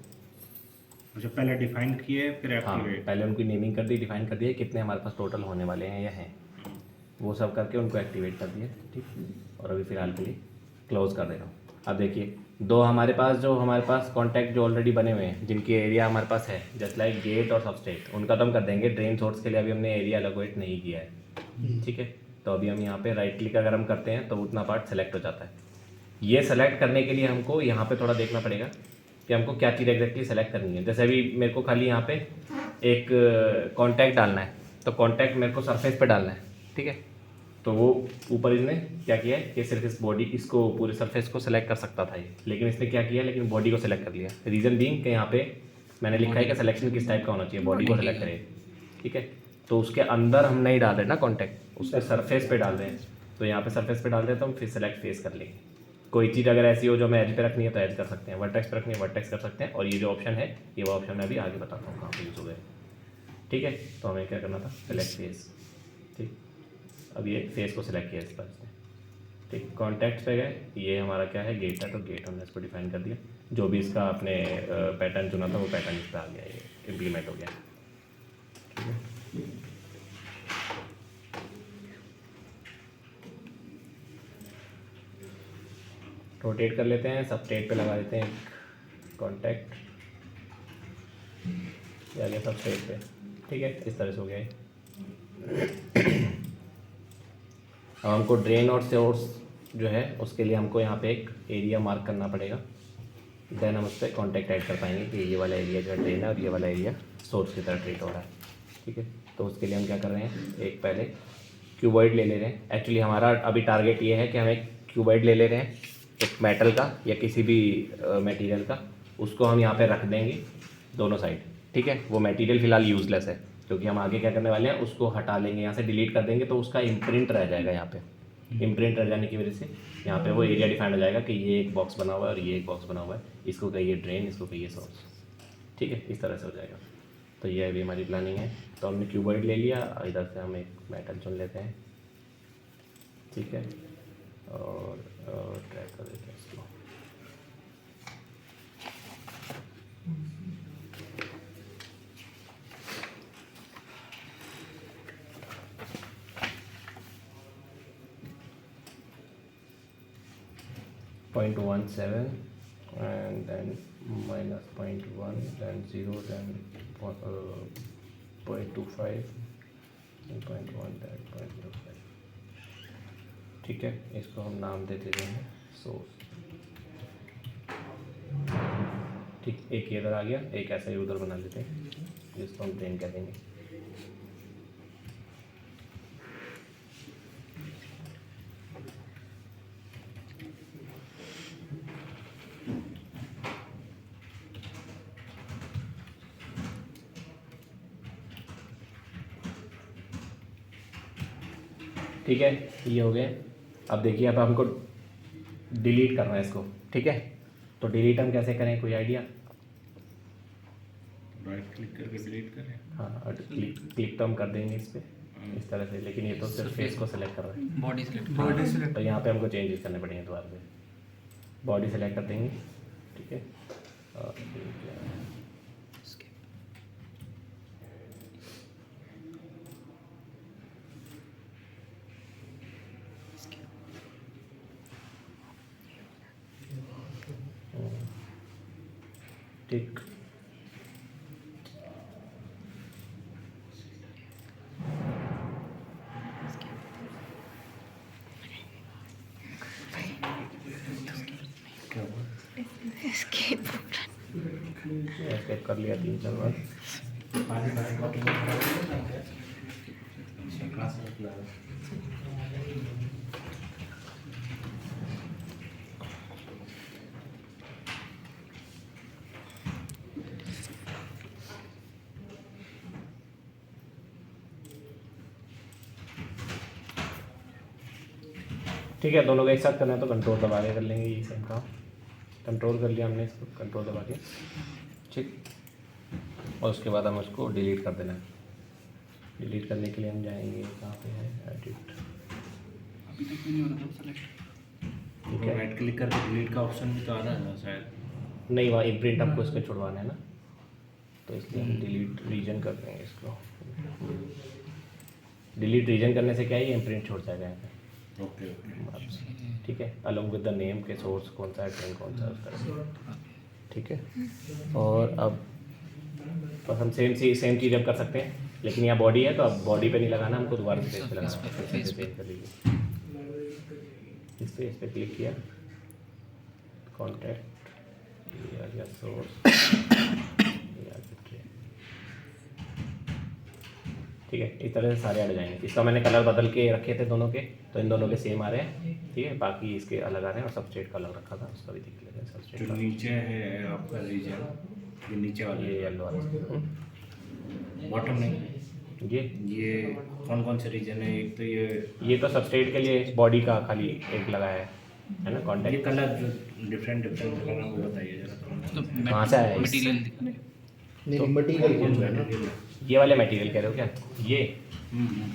अच्छा, पहले डिफाइन किए फिर हाँ, एक्टिवेट। पहले उनकी नेमिंग कर दी, डिफाइन कर दिया कितने हमारे पास टोटल होने वाले हैं या हैं, वो सब करके उनको एक्टिवेट कर दिया। ठीक, और अभी फ़िलहाल के लिए क्लोज कर दे रहा हूँ। अब देखिए दो हमारे पास कॉन्टैक्ट जो ऑलरेडी बने हुए हैं जिनकी एरिया हमारे पास है जस्ट लाइक गेट और सबस्ट्रेट, उनका तो हम कर देंगे। ड्रेन सोर्स के लिए अभी हमने एरिया एलोकेट नहीं किया है। ठीक है, तो अभी हम यहाँ पे राइट क्लिक अगर हम करते हैं तो उतना पार्ट सेलेक्ट हो जाता है। ये सेलेक्ट करने के लिए हमको यहाँ पे थोड़ा देखना पड़ेगा कि हमको क्या चीज़ एग्जैक्टली सेलेक्ट करनी है। जैसे अभी मेरे को खाली यहाँ पे एक कॉन्टैक्ट डालना है, तो कॉन्टैक्ट मेरे को सरफेस पे डालना है। ठीक है, तो वो ऊपर इसने क्या किया है कि सिर्फ इस बॉडी इसको पूरे सरफेस को सेलेक्ट कर सकता था ये, लेकिन इसने क्या किया, लेकिन बॉडी को सेलेक्ट कर लिया। रीज़न बीइंग कि यहाँ पे मैंने लिखा है कि सिलेक्शन किस टाइप का होना चाहिए, बॉडी को सेलेक्ट करें। ठीक है, तो उसके अंदर हम नहीं डाल रहे ना कॉन्टैक्ट, उसके सरफेस पे डाल रहे हैं। तो यहाँ पे सरफेस पे डाल रहे हैं तो हम फिर सेलेक्ट फेस कर लेंगे। कोई चीज़ अगर ऐसी हो जो हमें एज पे रखनी है तो एज कर सकते हैं, वर्टेक्स पे रखनी है वर्टेक्स कर सकते हैं। और ये जो ऑप्शन है ये वो ऑप्शन मैं अभी आगे बताता हूँ कहाँ पे यूज़ हो गए। ठीक है, तो हमें क्या करना था, सेलेक्ट फेस। ठीक, अब ये फेस को सेलेक्ट किया इस पर इसने। ठीक, कॉन्टैक्ट पे गए, ये हमारा क्या है, गेट है, तो गेट हमने इसको डिफाइन कर दिया। जो भी इसका आपने पैटर्न चुना था वो पैटर्न इस पर आ गया, ये इम्प्लीमेंट हो गया। ठीक है, रोटेट कर लेते हैं, सबस्ट्रेट पे लगा देते हैं कॉन्टैक्ट, या गया सबस्ट्रेट पे। ठीक है, इस तरह से हो गया ये। अब हमको ड्रेन और सोर्स जो है उसके लिए हमको यहाँ पे एक एरिया मार्क करना पड़ेगा। देन हम उस पर कॉन्टैक्ट ऐड कर पाएंगे कि ये वाला एरिया जो है ड्रेन है और ये वाला एरिया सोर्स की तरह ट्रीट हो रहा है। ठीक है, तो उसके लिए हम क्या कर रहे हैं, एक पहले क्यूबॉइड ले ले रहे हैं। एक्चुअली हमारा अभी टारगेट ये है कि हम एक क्यूबॉइड ले ले रहे हैं, एक मेटल का या किसी भी मटेरियल का, उसको हम यहाँ पे रख देंगे दोनों साइड। ठीक है, वो मटेरियल फ़िलहाल यूज़लेस है क्योंकि हम आगे क्या करने वाले हैं, उसको हटा लेंगे, यहाँ से डिलीट कर देंगे, तो उसका इम्प्रिंट रह जाएगा यहाँ पे। इम्प्रिंट रह जाने की वजह से यहाँ पे वो एरिया डिफाइंड हो जाएगा कि ये एक बॉक्स बना हुआ है और ये एक बॉक्स बना हुआ है, इसको कहिए ड्रेन, इसको कहिए सोर्स। ठीक है, इस तरह से हो जाएगा। तो ये अभी हमारी प्लानिंग है। तो हमने क्यूबॉइड ले लिया, इधर से हम एक मेटल चुन लेते हैं। ठीक है, और ट्रैक कर देते हैं इसको। .17 and then minus -0.1 then 0 then 0.25 and 0.1 then 0.05। ठीक है, इसको हम नाम दे देते हैं सोर्स। ठीक, एक ये इधर आ गया, एक ऐसा ही उधर बना लेते हैं जिसको हम ड्रेन कह देंगे। ठीक है, ये हो गए। अब देखिए, अब हमको डिलीट करना है इसको। ठीक है, तो डिलीट हम कैसे करें, कोई आइडिया? राइट क्लिक करके डिलीट करें। हाँ, क्लिक तो हम कर देंगे इस पर इस तरह से, लेकिन ये तो सिर्फ फेस को सेलेक्ट कर रहा है। बॉडी सेलेक्ट हाँ, तो यहाँ पे हमको चेंजेस करने पड़ेंगे दोबारा से। बॉडी सेलेक्ट कर देंगे। ठीक है, और ठीक। एस्केप एस्केप कर लिया 3-4 बार। ठीक है, दोनों का एक साथ करना है तो कंट्रोल दबा के कर लेंगे, ये सेम काम। कंट्रोल कर लिया हमने इसको, कंट्रोल दबा के, ठीक। और उसके बाद हम उसको डिलीट कर देना है। डिलीट करने के लिए हम जाएंगे, कहाँ पे है एडिट, अभी तक भी नहीं हो रहा था सेलेक्ट। ठीक है। राइट क्लिक करके डिलीट का ऑप्शन भी तो आ रहा है ना शायद। नहीं, वहाँ इम्प्रिंट हमको इसमें छुड़वाना है ना, तो इसलिए हम डिलीट रीजन कर देंगे इसको। डिलीट रीजन करने से क्या है, ये इम्प्रिंट छोड़ जाएगा यहाँ पे। Okay okay. ठीक है, अलॉन्ग विद द नेम के सोर्स कौन सा है, ट्रेन कौन सा है उसका, ठीक है। और अब बस हम सेम चीज़ अब कर सकते हैं, लेकिन यहाँ बॉडी है तो अब बॉडी पे नहीं लगाना, हमको दोबारा से फेस पे लगाना है। फेस पे। कर लीजिए, इस पे क्लिक किया, कॉन्टैक्ट, ये आ गया सोर्स, ये आ गया ट्रेन। ठीक है, इस तरह से सारे आ जाएंगे। इसका मैंने कलर बदल के रखे थे दोनों के, तो इन दोनों के सेम आ रहे हैं, ठीक है। बाकी इसके अलग आ रहे हैं, और सबस्ट्रेट का अलग रखा था, उसका भी देख लेते हैं। सबस्ट्रेट जो का नीचे है आपका रीजन, ये नीचे वाला ये येलो वाला, बॉटम नहीं, ये कौन से रीजन है? एक तो ये तो सबस्ट्रेट के लिए बॉडी का खाली एक लगाया है ना, ये कॉन्टैक्ट। कलर जो डिफरेंट कलर है वो बताइए जरा। तो कहाँ से आया मटेरियल नहीं मटेरियल कौन सा है ना? ये वाले मटेरियल कह रहे हो क्या?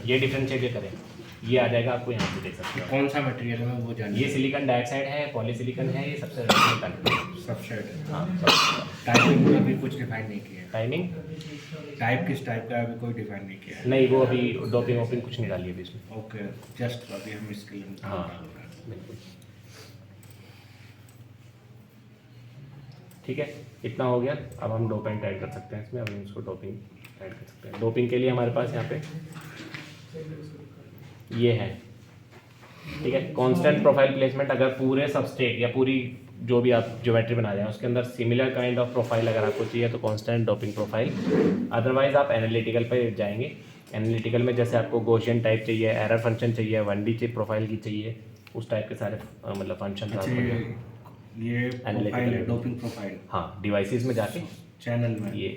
ये डिफरेंशिएट करें, ये आ जाएगा आपको यहाँ पे, देख सकते हो। कौन सा मटेरियल है वो जानिए। ये सिलिकॉन डाइऑक्साइड है, पॉलीसिलिकॉन है, ये सबसे सिलिकॉन। सबसेट है। हाँ, टाइपिंग में अभी कुछ डिफाइन नहीं किया है। टाइमिंग टाइप किस टाइप का अभी कोई डिफाइन नहीं किया है। नहीं, वो अभी डोपिंग वोपिंग कुछ नहीं डाली अभी इसमें। ओके, जस्ट अभी हम इसके लिए हाँ बिल्कुल, ठीक है। इतना हो गया। अब हम डोपेंट ऐड कर सकते हैं इसमें, अब हम इसको डोपिंग ऐड कर सकते हैं। डोपिंग के लिए हमारे पास यहाँ पे ये है, ठीक है। कांस्टेंट प्रोफाइल प्लेसमेंट, अगर पूरे सबस्ट्रेट या पूरी जो भी आप ज्योमेट्री बना रहे हैं उसके अंदर सिमिलर काइंड ऑफ प्रोफाइल अगर आपको चाहिए तो कांस्टेंट डोपिंग प्रोफाइल। अदरवाइज आप एनालिटिकल पे जाएंगे। एनालिटिकल में जैसे आपको गॉसियन टाइप चाहिए, एरर फंक्शन चाहिए, 1D चिप प्रोफाइल की चाहिए, उस टाइप के सारे मतलब फंक्शन अच्छा, ये प्रोफाइल है, डोपिंग प्रोफाइल। हाँ, डिवाइसेस में जाके चैनल में ये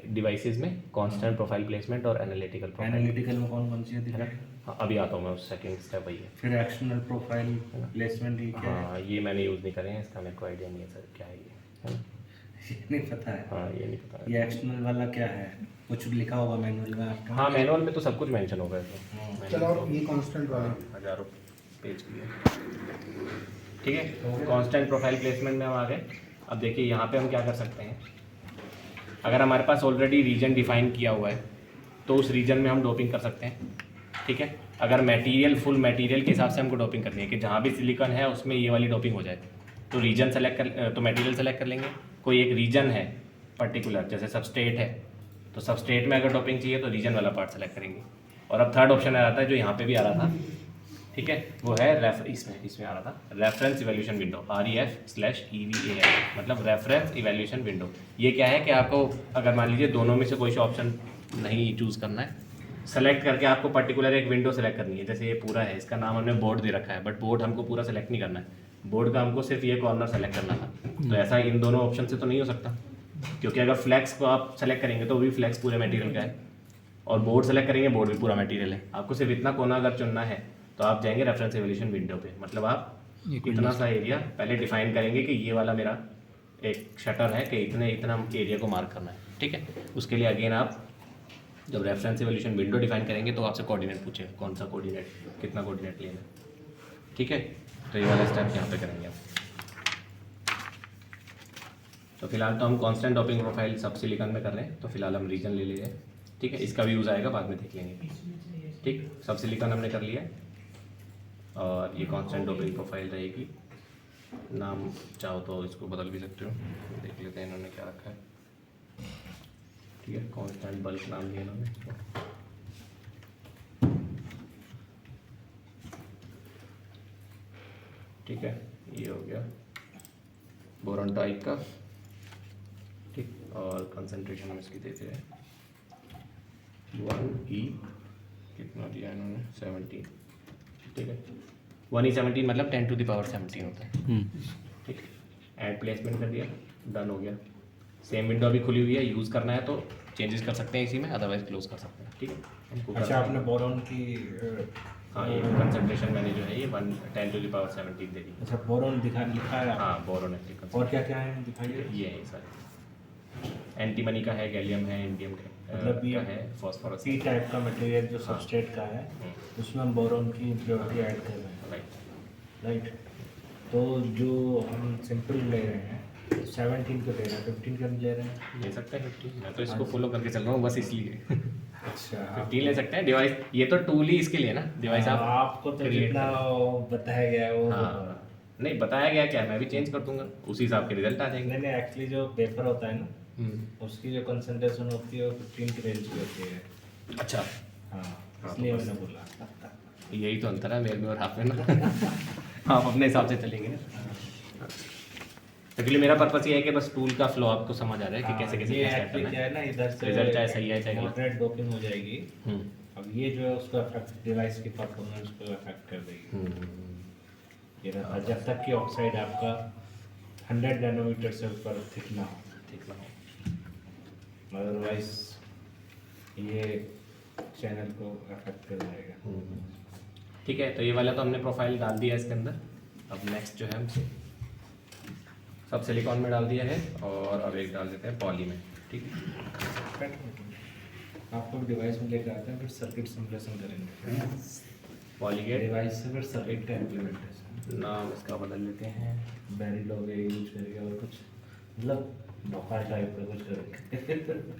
डिवाइसेस में कांस्टेंट प्रोफाइल प्लेसमेंट और एनालिटिकल प्रोफाइल। एनालिटिकल में कौन सी है? हाँ, अभी आता हूँ मैं, उस सेकंड स्टेप वही है। फिर एक्सटर्नल प्रोफाइल प्लेसमेंट ही क्या है? हाँ, ये मैंने यूज़ नहीं करे हैं, इसका मेरे को आइडिया नहीं है सर क्या है ये, है ना? ये नहीं पता है। हाँ, ये नहीं पता। ये एक्सटर्नल वाला क्या है? कुछ लिखा होगा मैनुअल में आपका? हाँ, मैनुअल में तो सब कुछ मेंशन होगा इसमें। चलो और ये कांस्टेंट वाला हज़ारों पेज की है, ठीक है। कांस्टेंट प्रोफाइल प्लेसमेंट में हम आ गए। अब देखिए यहाँ पे हम क्या कर सकते हैं। अगर हमारे पास ऑलरेडी रीजन डिफाइन किया हुआ है तो उस रीजन में हम डोपिंग कर सकते हैं, ठीक है। अगर मटेरियल फुल मटेरियल के हिसाब से हमको डोपिंग करनी है कि जहाँ भी सिलिकॉन है उसमें ये वाली डोपिंग हो जाए, तो रीजन सेलेक्ट कर, तो मटेरियल सेलेक्ट कर लेंगे। कोई एक रीजन है पर्टिकुलर, जैसे सबस्ट्रेट है, तो सबस्ट्रेट में अगर डोपिंग चाहिए तो रीजन वाला पार्ट सेलेक्ट करेंगे। और अब थर्ड ऑप्शन आ जाता है जो यहाँ पे भी आ रहा था, ठीक है, वो है इसमें आ रहा था रेफरेंस इवैल्यूएशन विंडो, REF/EVAL, मतलब रेफरेंस इवैल्यूएशन विंडो। ये क्या है कि आपको अगर मान लीजिए दोनों में से कोई सा ऑप्शन नहीं चूज़ करना है, सेलेक्ट करके आपको पर्टिकुलर एक विंडो सेलेक्ट करनी है। जैसे ये पूरा है, इसका नाम हमने बोर्ड दे रखा है, बट बोर्ड हमको पूरा सेलेक्ट नहीं करना है, बोर्ड का हमको सिर्फ ये कॉर्नर सेलेक्ट करना था। तो ऐसा इन दोनों ऑप्शन से तो नहीं हो सकता, क्योंकि अगर फ्लैक्स को आप सेलेक्ट करेंगे तो भी फ्लैक्स पूरे मटेरियल का है, और बोर्ड सेलेक्ट करेंगे बोर्ड भी पूरा मटेरियल है। आपको सिर्फ इतना कोना अगर चुनना है तो आप जाएंगे रेफरेंस इवैल्यूएशन विंडो पे, मतलब आप इतना सा एरिया पहले डिफाइन करेंगे कि ये वाला मेरा एक शटर है कि इतने इतना एरिया को मार्क करना है, ठीक है। उसके लिए अगेन आप जब रेफरेंस इवैल्यूएशन विंडो डिफाइन करेंगे तो आपसे कोऑर्डिनेट पूछेगा, कौन सा कोऑर्डिनेट, कितना कोऑर्डिनेट लेना है, ठीक है। तो ये वाला स्टेप यहाँ पे करेंगे आप। तो फिलहाल तो हम कांस्टेंट डोपिंग प्रोफाइल सब सिलिकॉन में कर रहे हैं, तो फिलहाल हम रीजन ले लीजिए, ठीक है। इसका भी यूज़ आएगा, बाद में देख लेंगे, ठीक। सब सिलिकॉन हमने कर लिया, और ये कांस्टेंट डोपिंग प्रोफाइल रहेगी। नाम चाहो तो इसको बदल भी सकते हो, देख लेते हैं इन्होंने क्या रखा है। ठीक है, कांस्टेंट बल्क नाम दिया इन्होंने इसको। ठीक है, ये हो गया बोरॉन टाइप का। ठीक, और कंसंट्रेशन हम इसकी देते हैं 1E, कितना दिया इन्होंने 17। ठीक है, 1E17 मतलब 10⁻17 होता है। ठीक, ऐड प्लेसमेंट कर दिया, डन हो गया। सेम विंडो अभी खुली हुई है, यूज़ करना है तो चेंजेस कर सकते हैं इसी में, अदरवाइज क्लोज कर सकते हैं। ठीक है, हमको अच्छा, आपने बोरॉन की हाँ, ये कंसंट्रेशन मैंने जो है ये 10⁻17 दे दी। अच्छा, बोरॉन लिखा है आप? हाँ, बोरोन है। और क्या क्या है दिखाइए। ये है सारे, एंटीमनी का है, गैलियम है, इंडियम का मतलब ये का है, फॉस्फोरस सी टाइप का मटेरियल जो सबस्ट्रेट का है, उसमें हम बोरॉन की इम्प्योरिटी ऐड कर रहे हैं, राइट। राइट? तो जो हम सिंपल ले रहे हैं 17 को ले रहे हैं, 15 का ले रहे हैं। ले सकते हैं 15, मैं तो इसको फॉलो करके चल रहा हूँ बस इसलिए। अच्छा, 15 ले सकते हैं। डिवाइस ये तो टूल ही इसके लिए ना, डिवाइस आप आपको तो create जितना बताया गया है वो हाँ, नहीं बताया गया क्या, मैं भी चेंज कर दूंगा, उसी हिसाब के रिजल्ट आ जाएंगे। नहीं, एक्चुअली जो पेपर होता है ना, हम्म, उसकी जो कंसंट्रेशन होती है वो 15 की रेंज की होती है। अच्छा, हाँ, हाँ, इसलिए तो मैंने बोला। यही तो अंतर है मेरे में और आप में ना। आप अपने हिसाब से चलेंगे ना। एक्चुअली मेरा पर्पस ये है कि बस टूल का फ्लो आपको समझ आ रहा है कि कैसे कैसे ये क्या step एक्चुअली करना क्या है। है ना, इधर से रिजल्ट चाहे सही है चाहे गलत। मॉडरेट डोपिंग हो जाएगी। हम्म, अब ये जो है उसको अफेक्ट, डिवाइस की परफॉर्मेंस को अफेक्ट कर देगी। हम्म, ये रहता है, जब तक कि ऑक्साइड आपका 100 नैनोमीटर से ऊपर थिक ना हो, ठीक ना हो। अदरवाइज ये चैनल को अफेक्ट कर जाएगा। ठीक है, तो ये वाला तो हमने प्रोफाइल डाल दिया इसके अंदर। अब नेक्स्ट जो है हमसे सब सिलिकॉन में डाल दिया है, और अब एक डाल देते हैं पॉली में। ठीक है, आपको डिवाइस में लेकर आते हैं, फिर सर्किट सिमुलेशन करेंगे। पॉलीगेट डिवाइस से फिर सर्किट का इम्प्लीमेंटेशन, नाम इसका बदल लेते हैं। बैरिड हो गया, यूज करके और कुछ मतलब भोपाल टाइप का कुछ करेंगे।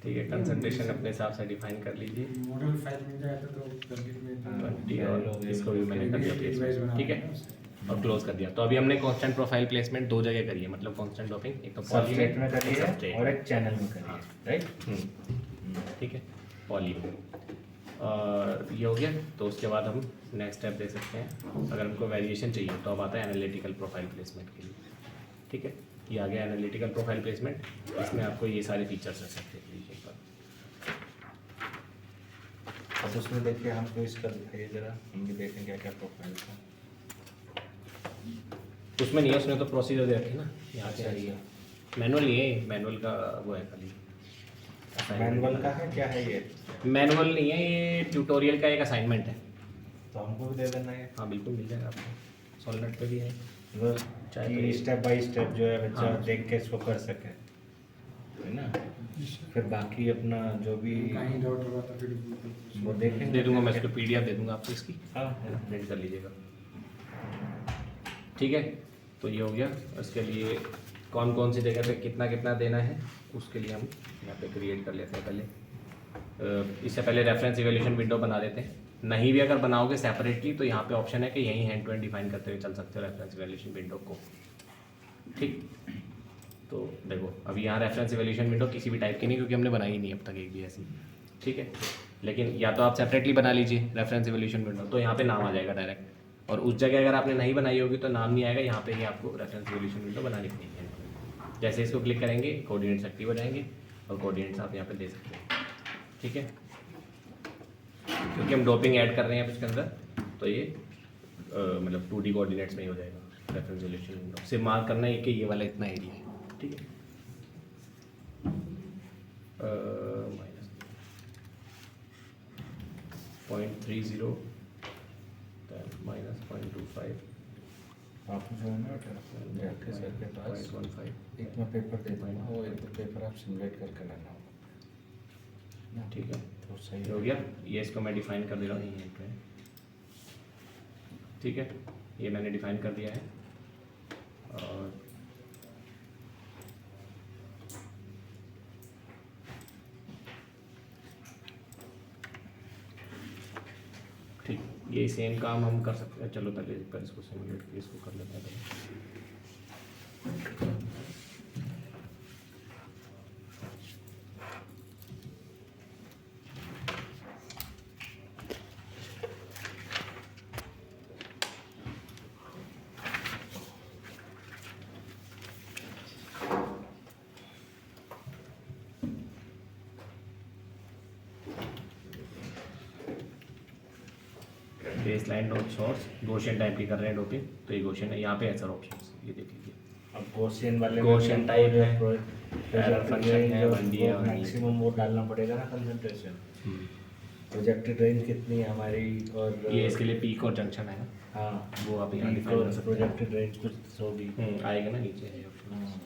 ठीक है, कंसंट्रेशन अपने हिसाब से डिफाइन कर लीजिए। मॉडल फाइल मिल जाए तो सर्किट में हाँ, 20 और इसको भी मैंने कर दिया डिवाइस placement, बना ठीक है, और क्लोज कर दिया। तो अभी हमने कांस्टेंट प्रोफाइल प्लेसमेंट दो जगह करी है, मतलब कांस्टेंट डोपिंग एक तो पॉली सबस्ट्रेट में करिए substrate और में। एक चैनल में करिए, राइट? ठीक है, पॉली में। और ये हो गया, तो उसके बाद हम नेक्स्ट स्टेप दे सकते हैं। अगर हमको वेरिएशन चाहिए तो अब आता है एनालिटिकल प्रोफाइल प्लेसमेंट के लिए। ठीक है, ये आ गया एनालिटिकल प्रोफाइल प्लेसमेंट। इसमें आपको ये सारे फीचर्स रह सकते हैं। लीजिए एक बार, अब उसमें देखिए, हमको इसका दिखाइए जरा, हम भी देखें क्या क्या प्रोफाइल था। उसमें नहीं है, उसमें तो प्रोसीजर दे रखे ना, यहाँ से अच्छा, आई है। मैनुअल नहीं है, मैनुअल का वो है खाली। मैनुअल का है, क्या है ये? मैनुअल नहीं है, ये ट्यूटोरियल का एक असाइनमेंट है। तो हमको भी दे देना है, हाँ बिल्कुल मिल जाएगा आपको, सॉल्वनेट पे भी है। चाहे तो कि ये- स्टेप बाय स्टेप जो है बच्चा हाँ। देख के इसको कर सके, है ना? फिर बाकी अपना जो भी कहीं डाउट होगा तो फिर वो देखेंगे। दे दूंगा मैं इसको, PDF दे दूंगा आपको इसकी, हाँ, प्रिंट कर लीजिएगा। ठीक है, तो ये हो गया। उसके लिए कौन कौन सी जगह पे कितना कितना देना है, उसके लिए हम यहाँ पे क्रिएट कर लेते हैं पहले। इससे पहले रेफरेंस इवैल्यूएशन विंडो बना देते हैं। नहीं भी अगर बनाओगे सेपरेटली तो यहाँ पे ऑप्शन है कि यहीं हैंड टू हैंड डिफाइन करते हुए चल सकते हो रेफरेंस इवैल्यूएशन विंडो को। ठीक, तो देखो अभी यहाँ रेफरेंस इवैल्यूएशन विंडो किसी भी टाइप की नहीं, क्योंकि हमने बनाई नहीं अब तक एक भी ऐसी। ठीक है, लेकिन या तो आप सेपरेटली बना लीजिए रेफरेंस इवैल्यूएशन विंडो, तो यहाँ पे नाम आ जाएगा डायरेक्ट। और उस जगह अगर आपने नहीं बनाई होगी तो नाम नहीं आएगा, यहाँ पे ही आपको रेफरेंस इवैल्यूएशन विंडो बनानी पड़ेगी। जैसे इसको क्लिक करेंगे कोऑर्डिनेट्स एक्टिव हो जाएंगे, और कोऑर्डिनेट्स आप यहाँ पे दे सकते हैं। ठीक है, क्योंकि हम डोपिंग ऐड कर रहे हैं अब इसके अंदर, तो ये मतलब 2D कोऑर्डिनेट्स में ही हो जाएगा रेफरेंस इवैल्यूएशन विंडो। सिर्फ मार्क करना है कि ये वाला इतना एरिया है। ठीक है, माइनस 0.30 माइनस 0.25 आप जो है ना जाके सर के पास 0.15। एक मैं पेपर दे दूँगा, वो एक पेपर आप सिमुलेट करके लाना होगा ना। ठीक है, तो सही हो गया। ये इसको मैं डिफाइन कर दे रहा हूँ यहीं पे। ठीक है, ये मैंने डिफाइन कर दिया है। और ठीक, ये सेम काम हम कर सकते हैं। चलो पहले पर इसको सिमुलेट इसको कर लेते हैं पहले। Base line dot source Gaussian type की कर रहे हैं डोपिंग, तो ये गॉसियन है। यहाँ पे है सर ऑप्शन, ये देख लीजिए। अब गॉसियन वाले गॉसियन टाइप है, एरर फंक्शन है, 1D है, 1D। मैक्सिमम वो डालना पड़ेगा ना कंसंट्रेशन। प्रोजेक्टेड रेंज कितनी है हमारी, और ये इसके लिए पीक और जंक्शन है ना, हाँ वो आप यहाँ डिफाइन कर सकते हैं। प्रोजेक्टेड रेंज कुछ होगी। आएगा ना नीचे ये ऑप्शन, हाँ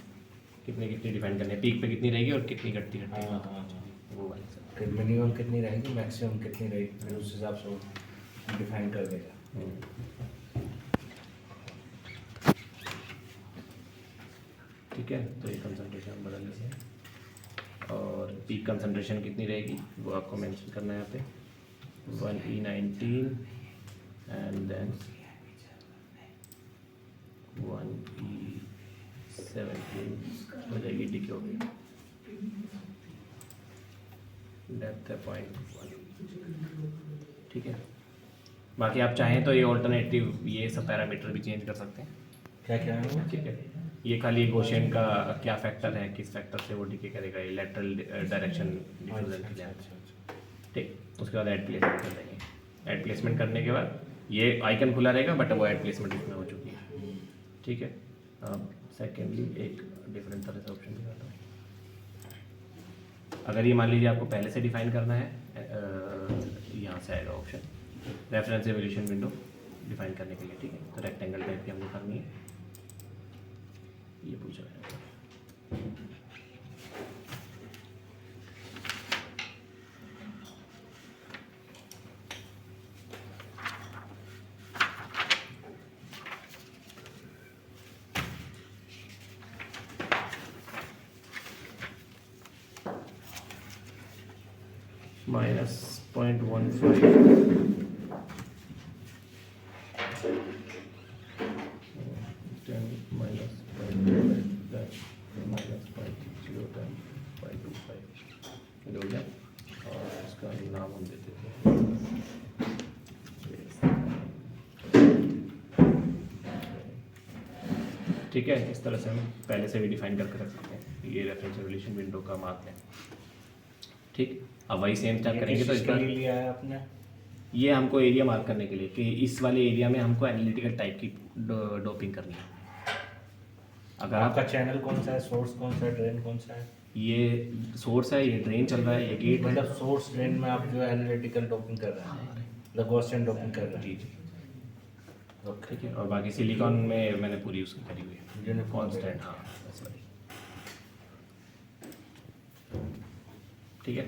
कितनी कितनी डिफाइन करनी है, पीक पे कितनी रहेगी और कितनी घटती हाँ घटती हाँ, वो वाले सर। कि मिनिमम कितनी रहेगी, मैक्सिमम कितनी रहेगी, फिर उस हिसाब से वो डिफाइन कर देगा। ठीक है, तो ये कंसंट्रेशन बदल लेते हैं और पीक कंसंट्रेशन कितनी रहेगी वो आपको मेंशन करना है यहाँ पे 1E19 एंड देन 1E17 हो जाएगी डिके हो गई। डेप्थ है 0.1। ठीक है, बाकी आप चाहें तो ये ऑल्टरनेटिव ये सब पैरामीटर भी चेंज कर सकते हैं। क्या क्या है वो? ठीक है, ये खाली गॉसियन का क्या फैक्टर है, किस फैक्टर से वो डिके करेगा, ये लेटरल डायरेक्शन डिफ्यूजन के लिए। ठीक, उसके बाद ऐड प्लेसमेंट कर देंगे। ऐड प्लेसमेंट करने के बाद ये आइकन खुला रहेगा, बट वो ऐड प्लेसमेंट इसमें हो चुकी है। ठीक है, अब सेकेंडली एक डिफरेंट तरह से ऑप्शन दिखाता हूँ। अगर ये मान लीजिए आपको पहले से डिफाइन करना है, यहाँ से आएगा option reference evolution window define करने के लिए। ठीक है, तो रेक्टेंगल टाइप की हमको करनी है, ये पूछ रहा है। -0.15 और इसका नाम हम देते थे। ठीक है, इस तरह से हम पहले से भी डिफाइन करके रख सकते हैं। ये रेफरेंस एवोल्यूशन विंडो का मार्क है। ठीक, अब वही सेम स्टेप करेंगे तो इसका लिया है आपने? ये हमको एरिया मार्क करने के लिए कि इस वाले एरिया में हमको एनालिटिकल टाइप की डोपिंग करनी है। अगर आपका चैनल कौन सा है, सोर्स कौन सा है, ड्रेन कौन सा है? ये सोर्स है, ये ड्रेन चल रहा है, ये गेट है। मतलब सोर्स ड्रेन में आप जो एनालिटिकल डोपिंग कर रहे हैं, मतलब गॉसियन डोपिंग कर रहे जी हैं। जी, ओके, ठीक है। और बाकी सिलिकॉन में मैंने पूरी उसकी करी हुई है यूनिफॉर्म कांस्टेंट। हाँ बस वही। ठीक है,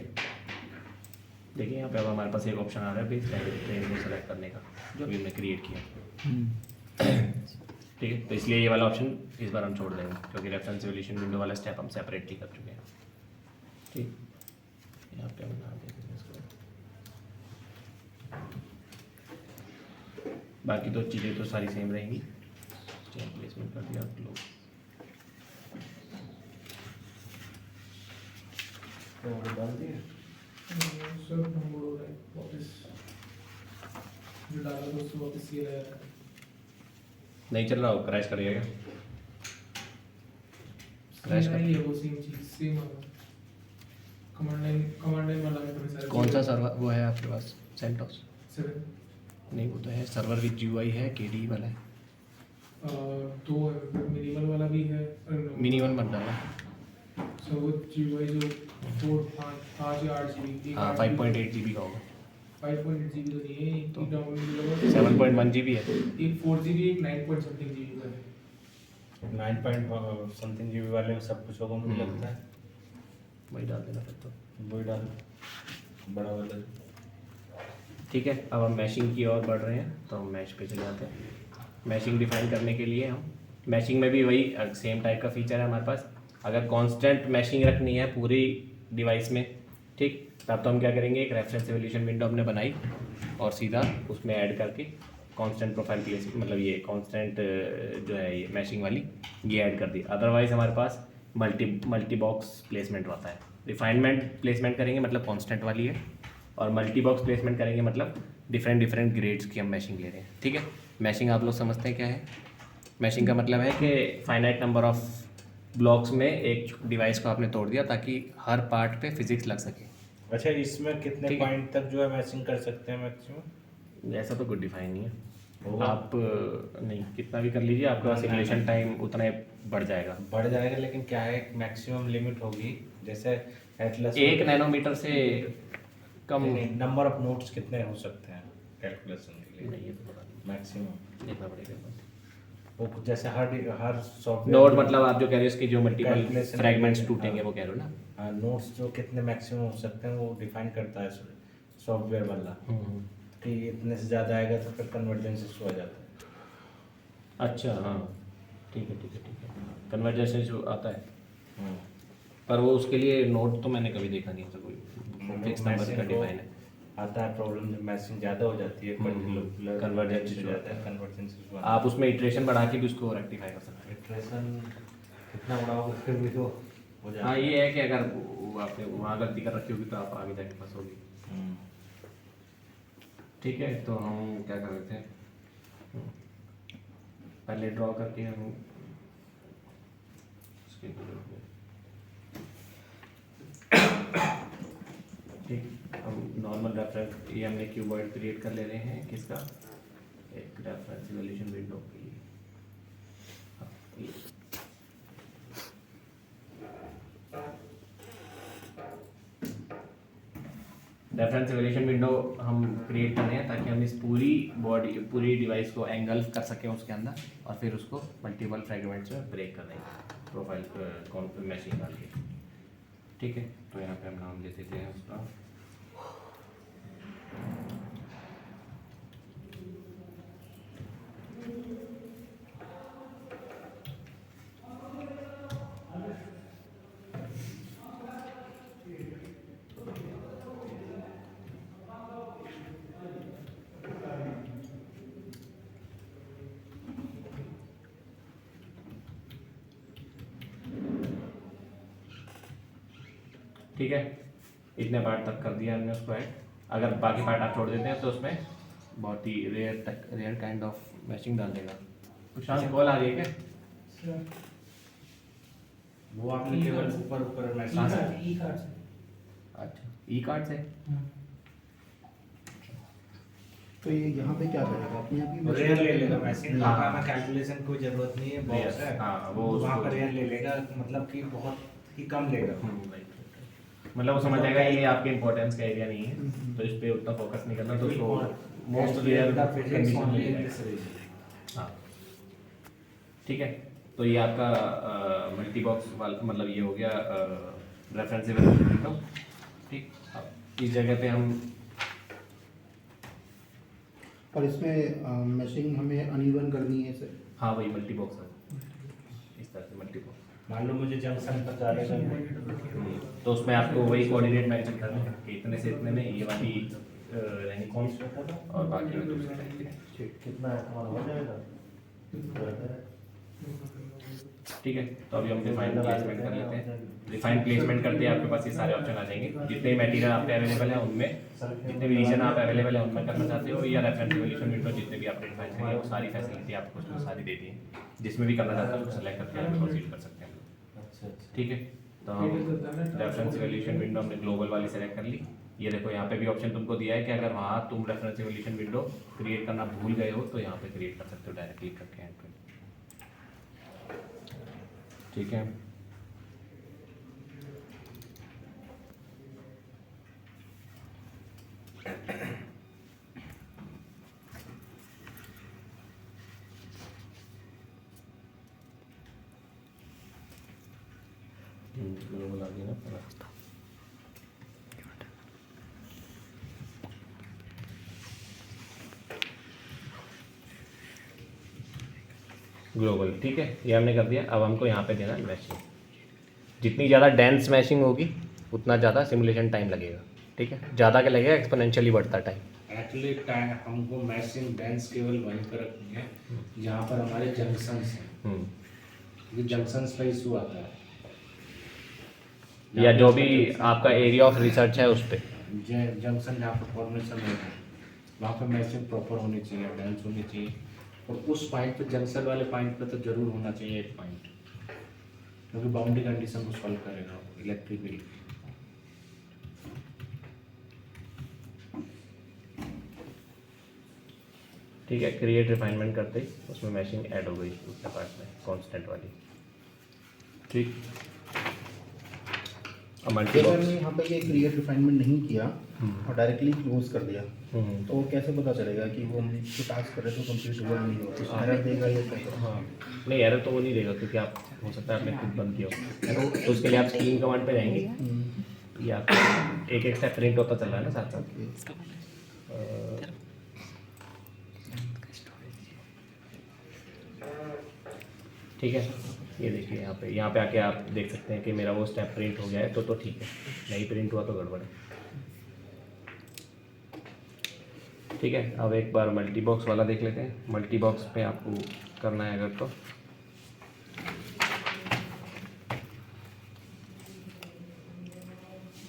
देखिए यहाँ पे अब हमारे पास एक ऑप्शन आ रहा है बेस ट्रेन को सेलेक्ट करने का, जो अभी हमने क्रिएट किया। ठीक है, तो इसलिए ये वाला ऑप्शन इस बार हम छोड़ देंगे, क्योंकि रेफरेंस एवोल्यूशन विंडो वाला स्टेप हम सेपरेटली कर चुके हैं। ठीक, यहाँ पे हम नाम दे देंगे इसको। बाकी तो चीज़ें तो सारी सेम रहेंगी। चेन प्लेसमेंट कर दिया आप लोग। तो डाल दिए। सर हम बोल रहे हैं वापस जो डाला तो उसको वापस ये लाया है। नहीं चल रहा हो, क्रैश करिएगा। क्रैश नहीं है वो सेम चीज सेम है। कमांड लाइन वाला में थोड़े सारे कौन सा सर्वर वो है आपके पास? सेंटोस? 7 नहीं, वो तो है सर्वर विद GUI है, KDE वाला है। दो है, मिनिमल वाला भी है। मिनी वन मत डालना। सो वो GUI जो 5 या 8 GB हाँ 5.8 GB का होगा। 5.8 GB तो नहीं है, तो एक डाउनलोड 7.1 GB है। एक 4 GB एक 9 point something GB का है। 9 point समथिंग जीबी वाले में सब कुछ होगा मुझे लगता है। वही डाल देना फिर तो। वही डाल बड़ा वाला। ठीक है, अब हम मैशिंग की ओर बढ़ रहे हैं, तो हम मैश पे चले जाते हैं। मैशिंग डिफाइन करने के लिए हम मैशिंग में भी वही सेम टाइप का फीचर है हमारे पास। अगर कांस्टेंट मैशिंग रखनी है पूरी डिवाइस में, ठीक। तब तो हम क्या करेंगे, एक रेफरेंस एवोल्यूशन विंडो हमने बनाई और सीधा उसमें ऐड करके कांस्टेंट प्रोफाइल प्लेस मतलब ये कांस्टेंट जो है ये मैशिंग वाली ये ऐड कर दी। अदरवाइज हमारे पास मल्टी बॉक्स प्लेसमेंट होता है। रिफाइनमेंट प्लेसमेंट करेंगे मतलब कांस्टेंट वाली है, और मल्टी बॉक्स प्लेसमेंट करेंगे मतलब डिफरेंट ग्रेड्स की हम मैशिंग ले रहे हैं। ठीक है, मैशिंग आप लोग समझते हैं क्या है? मैशिंग का मतलब है कि फाइनाइट नंबर ऑफ ब्लॉक्स में एक डिवाइस को आपने तोड़ दिया ताकि हर पार्ट पे फिजिक्स लग सके। अच्छा, इसमें कितने ठीक है। पॉइंट तक जो है मैचिंग कर सकते हैं मैक्सिमम? ऐसा तो कुछ डिफाइन नहीं है, होगा। आप नहीं कितना भी कर लीजिए, आपका सिमुलेशन टाइम उतना ही बढ़ जाएगा। बढ़ जाएगा, लेकिन क्या है मैक्सिमम लिमिट होगी, जैसे एटलस 1 नैनोमीटर से कम नंबर ऑफ नोट्स कितने हो सकते हैं कैलकुलेशन के लिए? नहीं, ये तो पता नहीं, मैक्सिमम देखना पड़ेगा। वो जैसे हर सॉफ्टवेयर नोड मतलब आप जो कह रहे हो इसकी जो मल्टीपल Calculation फ्रैगमेंट्स है, टूटेंगे हाँ। वो कह रहे हो ना? हाँ, नोट्स जो कितने मैक्सिमम हो सकते हैं वो डिफाइन करता है सॉफ्टवेयर वाला, कि इतने से ज़्यादा आएगा तो फिर कन्वर्जेंस इशू आ जाता है। अच्छा हाँ, ठीक है कन्वर्जेंस इशू आता है, हम्म। पर वो उसके लिए नोड तो मैंने कभी देखा नहीं है, तो कोई फिक्स नंबर मैशिंग का को डिफाइन है। आता है प्रॉब्लम जब मैशिंग ज़्यादा हो जाती है, Convergence हो issue जाता है, कन्वर्जेंस इशू आप उसमें इटरेशन बढ़ा के भी उसको रेक्टिफाई कर सकते हैं। इटरेशन कितना बड़ा होगा फिर भी तो हो जाएगा। हाँ, ये है कि अगर आपने वहाँ गलती कर रखी होगी तो आप आगे जाके फंसोगे। हम्म। ठीक है, तो हम क्या कर रहे थे, पहले ड्रॉ करके हम ठीक, हम नॉर्मल रेफरेंस ये हमने क्यूबॉइड क्रिएट कर ले रहे हैं किसका, एक रेफरेंस इवोल्यूशन विंडो के लिए। हाँ, ये। रेफरेंस इवोल्यूशन विंडो हम क्रिएट कर रहे हैं ताकि हम इस पूरी डिवाइस को एंगल्फ कर सकें उसके अंदर, और फिर उसको मल्टीपल फ्रेगमेंट्स में ब्रेक कर देंगे प्रोफाइल मैशिंग डाल के। ठीक है, तो यहाँ पे हम नाम दे देते हैं उसका ठीक है, इतने पार्ट तक कर दिया हमने उसको ऐड। अगर बाकी पार्ट आप छोड़ देते हैं तो उसमें बहुत ही रेयर काइंड ऑफ मैचिंग डाल देगा। कुछ कॉल आ रही है क्या? वो आपने केवल ऊपर मैशिंग ई कार्ड से। अच्छा, ई कार्ड से। तो ये यहाँ पे क्या करेगा, अपने आप ही रेयर ले लेगा मैशिंग, हाँ। लगाना कैलकुलेशन कोई जरूरत नहीं है, बॉक्स है। हाँ, वो वहाँ उसको- पर रेयर ले लेगा, मतलब कि बहुत ही कम लेगा। right. मतलब वो समझ जाएगा ये आपके इम्पोर्टेंस का एरिया नहीं है, तो इस पे उतना फोकस नहीं करना, तो उसको मोस्ट रेयर कंडीशन ले लेगा। हाँ, ठीक है, तो ये आपका मल्टी बॉक्स वाला मतलब ये हो गया रेफरेंसिबल विंडो। ठीक, अब इस जगह पे हम और इसमें मैशिंग हमें अनइवन करनी है सर। हाँ वही मल्टी बॉक्स है, इस तरह से मल्टी बॉक्स। मान लो मुझे जंक्शन पर जाने का, तो उसमें आपको वही कोऑर्डिनेट मेंशन करना है कि इतने से इतने में ये वाली रहनी कौन चाहिए सा था? और बाकी में दूसरी रहनी चाहिए। ठीक, कितना है तुम्हारा हो जाएगा? ठीक है, तो अभी हम डिफाइन प्लेसमेंट कर लेते हैं। डिफाइन प्लेसमेंट करते ही आपके पास ये सारे ऑप्शन आ जाएंगे, जितने मटेरियल आप पे अवेलेबल है उनमें, जितने भी रीजन आप अवेलेबल है उनमें करना चाहते हो, या रेफरेंस इवोल्यूशन विंडो जितने भी आपने डिफाइन करिए वो सारी फैसिलिटी आपको उसमें सारी दे दी है। जिसमें भी करना चाहते हो उसको सेलेक्ट करके आप प्रोसीड कर सकते हैं। अच्छा अच्छा। ठीक है, तो हम रेफरेंस इवोल्यूशन विंडो हमने ग्लोबल वाली सेलेक्ट कर ली। ये देखो यहाँ पे भी ऑप्शन तुमको दिया है कि अगर वहाँ तुम रेफरेंस इवोल्यूशन विंडो क्रिएट करना भूल गए हो तो यहाँ पे क्रिएट कर सकते हो डायरेक्ट क्लिक करके एंड पे। ठीक है, ग्लोबल आ गया ना पूरा। ग्लोबल, ठीक है, ये हमने कर दिया। अब हमको यहाँ पे देना है मैशिंग। जितनी ज़्यादा डेंस मैशिंग होगी उतना ज़्यादा सिमुलेशन टाइम लगेगा, ठीक है। ज़्यादा क्या लगेगा, एक्सपोनेंशियली बढ़ता टाइम। एक्चुअली टाइम हमको मैचिंग बेंच केवल वहीं पर रखनी है जहाँ पर हमारे जंक्शंस हैं, ये जंक्शंस का इशू आता है। या जो भी आपका एरिया ऑफ रिसर्च है उस पर। जंक्शन जहाँ पर फॉर्मेशन हो है वहाँ पर मैचिंग प्रॉपर होनी चाहिए, बेंच होनी चाहिए, और उस पॉइंट पे जंक्शन वाले पॉइंट पे तो जरूर होना चाहिए एक पॉइंट, क्योंकि बाउंड्री कंडीशन को सॉल्व करेगा इलेक्ट्रिक बिल। ठीक है, क्रिएट रिफाइनमेंट करते ही उसमें मैशिंग ऐड हो गई उसके पार्ट में कांस्टेंट वाली, ठीक। अब मल्टी अगर बॉक्स, मैंने यहाँ पे ये क्रिएट रिफाइनमेंट नहीं किया और डायरेक्टली क्लोज कर दिया तो कैसे पता चलेगा कि वो हम जो टास्क कर रहे थे कंप्लीट हुआ नहीं हुआ, कुछ एरर देगा या क्या करेगा? हाँ नहीं, एरर तो वो नहीं देगा क्योंकि आप हो सकता है आपने खुद बंद किया हो, है ना। तो उसके लिए आप स्क्रीन कमांड पे जाएंगे, ये आपको एक एक स्टेप प्रिंट होता चल रहा है ना साथ साथ। ठीक है, ये देखिए यहाँ पे आके आप देख सकते हैं कि मेरा वो स्टेप प्रिंट हो गया है, तो ठीक है, नहीं प्रिंट हुआ तो गड़बड़ है। ठीक है, अब एक बार मल्टी बॉक्स वाला देख लेते हैं। मल्टी बॉक्स पे आपको करना है अगर तो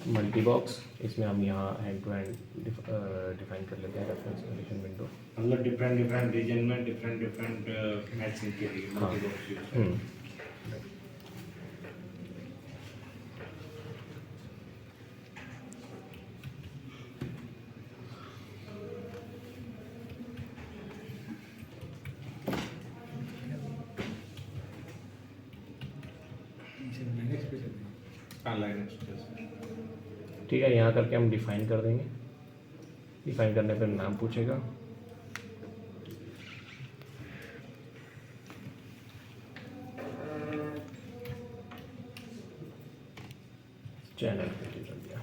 मल्टी बॉक्स, इसमें हम यहाँ हैंड टू हैंड डिफाइन कर लेते हैं रेफरेंस कंडीशन विंडो। मतलब डिफरेंट रीजन में डिफरेंट मैचिंग के लिए multi-box use करें। Line express. ठीक है, यहाँ करके हम डिफाइन कर देंगे। डिफाइन करने पर नाम पूछेगा, चैनल पे चल दिया।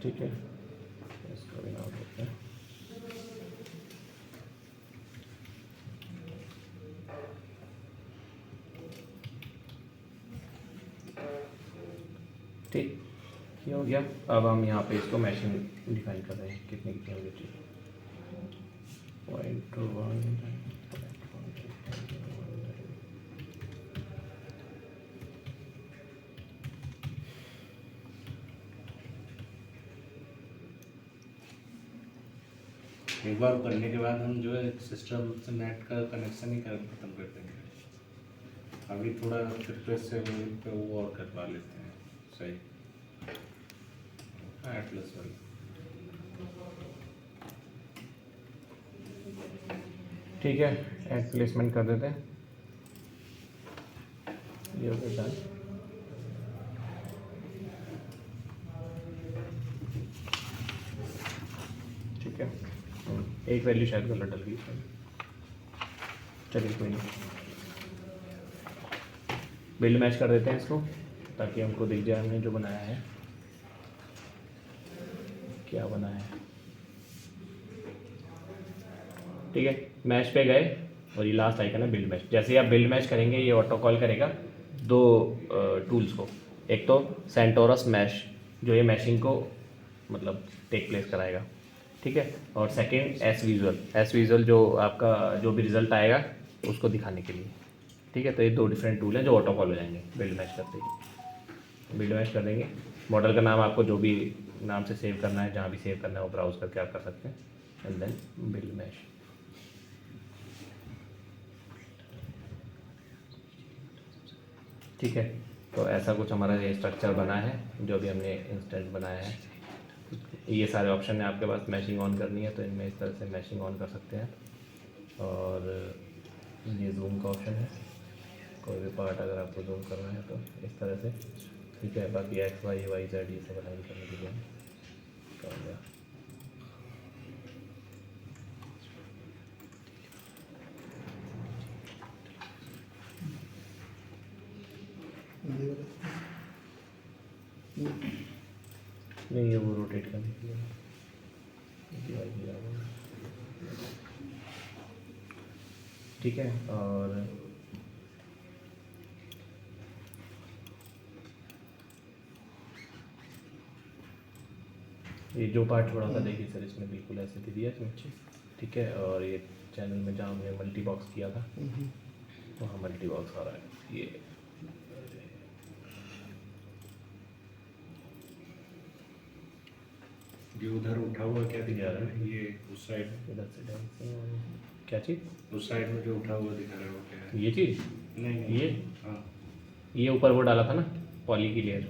ठीक है, इसका भी नाम देते हैं। ठीक, ये हो गया। अब हम यहाँ पे इसको मैशिंग डिफाइन कर रहे हैं, कितने कितने होनी चाहिए। 0.1 एक बार करने के बाद हम जो है सिस्टम से नेट का कनेक्शन ही खत्म कर देंगे। अभी थोड़ा फिर से वो और करवा लेते हैं, सही एटलस वाली। ठीक है, एड प्लेसमेंट कर देते हैं। ये हो गया डन। ठीक है, एक वैल्यू शायद गलत डल गई, चलिए कोई नहीं। बिल्ड मैच कर देते हैं इसको ताकि हमको दिख जाए हमने जो बनाया है क्या बनाया है। ठीक है, मैच पे गए और ये लास्ट आइकन है बिल्ड मैच। जैसे ही आप बिल्ड मैच करेंगे ये ऑटो कॉल करेगा दो टूल्स को, एक तो सेंटोरस मैश जो ये मैशिंग को मतलब टेक प्लेस कराएगा, ठीक है, और सेकंड एस विजुअल जो आपका जो भी रिजल्ट आएगा उसको दिखाने के लिए। ठीक है, तो ये दो डिफरेंट टूल हैं जो ऑटो कॉल हो जाएंगे बिल्ड मैच करते ही। बिल्ड मैच कर देंगे, मॉडल का नाम आपको जो भी नाम से सेव करना है, जहाँ भी सेव करना है वो ब्राउज करके आप कर सकते हैं, एंड देन बिल्ड मैच। ठीक है, तो ऐसा कुछ हमारा ये स्ट्रक्चर बना है जो भी हमने इंस्टेंट बनाया है। ये सारे ऑप्शन है आपके पास, मैशिंग ऑन करनी है तो इनमें इस तरह से मैशिंग ऑन कर सकते हैं, और ये जूम का ऑप्शन है, कोई भी पार्ट अगर आपको जूम करना है तो इस तरह से। ठीक है, बाकी एक्स वाई वाई जेड ये सब अलाइन करने के लिए कर दिया। नहीं, ये वो रोटेट करने के लिए ठीक है, और ये जो पार्ट थोड़ा सा देखिए सर, इसमें बिल्कुल ऐसे दे दिया इसमें, ठीक है। और ये चैनल में जहाँ हमने मल्टी बॉक्स किया था वहाँ मल्टी बॉक्स आ रहा है ये। उधर उठा हुआ क्या दिखा रहा है ये उस साइड, इधर से क्या चीज़, उस साइड में जो उठा हुआ दिखा रहा है वो क्या है? ये चीज़, नहीं ये हाँ ये ऊपर वो डाला था ना पॉली की लेयर,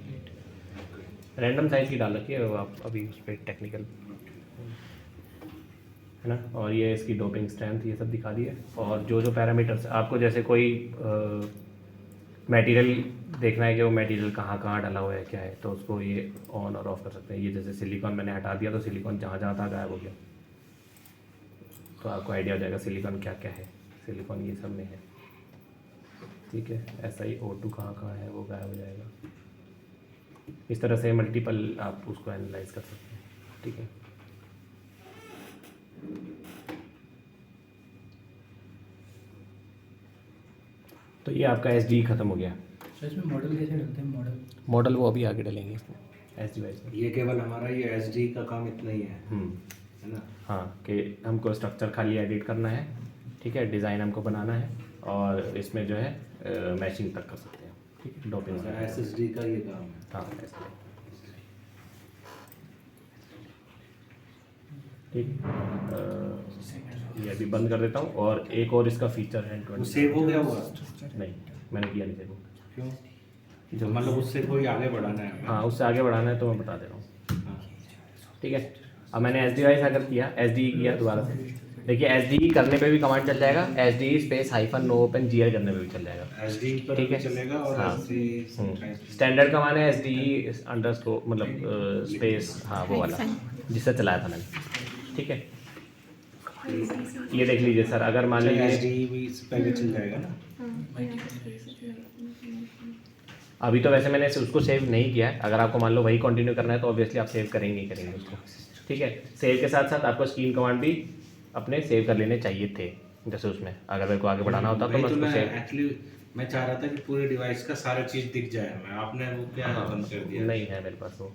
रैंडम साइज की डाल रखी है वो, आप अभी उस पर टेक्निकल है ना। और ये इसकी डोपिंग स्ट्रेंथ ये सब दिखा दिए। और जो जो पैरामीटर्स आपको, जैसे कोई मटेरियल देखना है कि वो मटेरियल कहाँ कहाँ डाला हुआ है क्या है, तो उसको ये ऑन और ऑफ कर सकते हैं। ये जैसे सिलिकॉन मैंने हटा दिया तो सिलिकॉन जहाँ जहाँ था गायब हो गया, तो आपको आइडिया हो जाएगा सिलिकॉन क्या क्या है। सिलिकॉन ये सब में है, ठीक है। ऐसा ही O2 कहाँ कहाँ है वो गायब हो जाएगा। इस तरह से मल्टीपल आप उसको एनालाइज कर सकते हैं, ठीक है। तो ये आपका SD ख़त्म हो गया। सर इसमें मॉडल कैसे डलते हैं? मॉडल वो अभी आगे डलेंगे इसमें SD वाइज में। ये केवल हमारा ये SD का काम इतना ही है ना? हाँ, कि हमको स्ट्रक्चर खाली एडिट करना है, ठीक है। डिज़ाइन हमको बनाना है और इसमें जो है मैचिंग तक कर सकते हैं, ठीक है। डॉपिंग SSD का ये काम है। हाँ ऐसे, ठीक। ये अभी बंद कर देता हूँ। और एक और इसका फीचर है वो सेव हो गया हुआ? नहीं, मैंने किया नहीं सेव। क्यों? जो मतलब उससे कोई आगे बढ़ाना है हमें? हाँ, उससे आगे बढ़ाना है तो मैं बता दे रहा हूँ, हाँ। ठीक है। अब मैंने SD वाइज अगर किया, SD किया दोबारा से, देखिए SD करने पे भी कमांड चल जाएगा, SD space hyphen no open GR करने पे भी चल जाएगा, SD पर ठीक भी है। चलेगा और हाँ। SD स्टैंडर्ड का माने SD अंडरस्कोर मतलब स्पेस, हाँ वो वाला जिससे चलाया था मैंने, ठीक है। ये देख लीजिए सर, अगर मान लीजिए SD भी इस पहले चल जाएगा ना? अभी तो वैसे मैंने उसको सेव नहीं किया है। अगर आपको मान लो वही कंटिन्यू करना है तो ऑब्वियसली आप सेव करेंगे ही करेंगे उसको, ठीक है। सेव के साथ साथ आपको स्कीम कमांड भी अपने सेव कर लेने चाहिए थे, जैसे उसमें अगर मेरे को आगे बढ़ाना होता तो मैं उसको सेव। एक्चुअली मैं चाह रहा था कि पूरे डिवाइस का सारा चीज़ दिख जाए हमें, आपने वो क्या बंद कर दिया? नहीं है मेरे पास वो,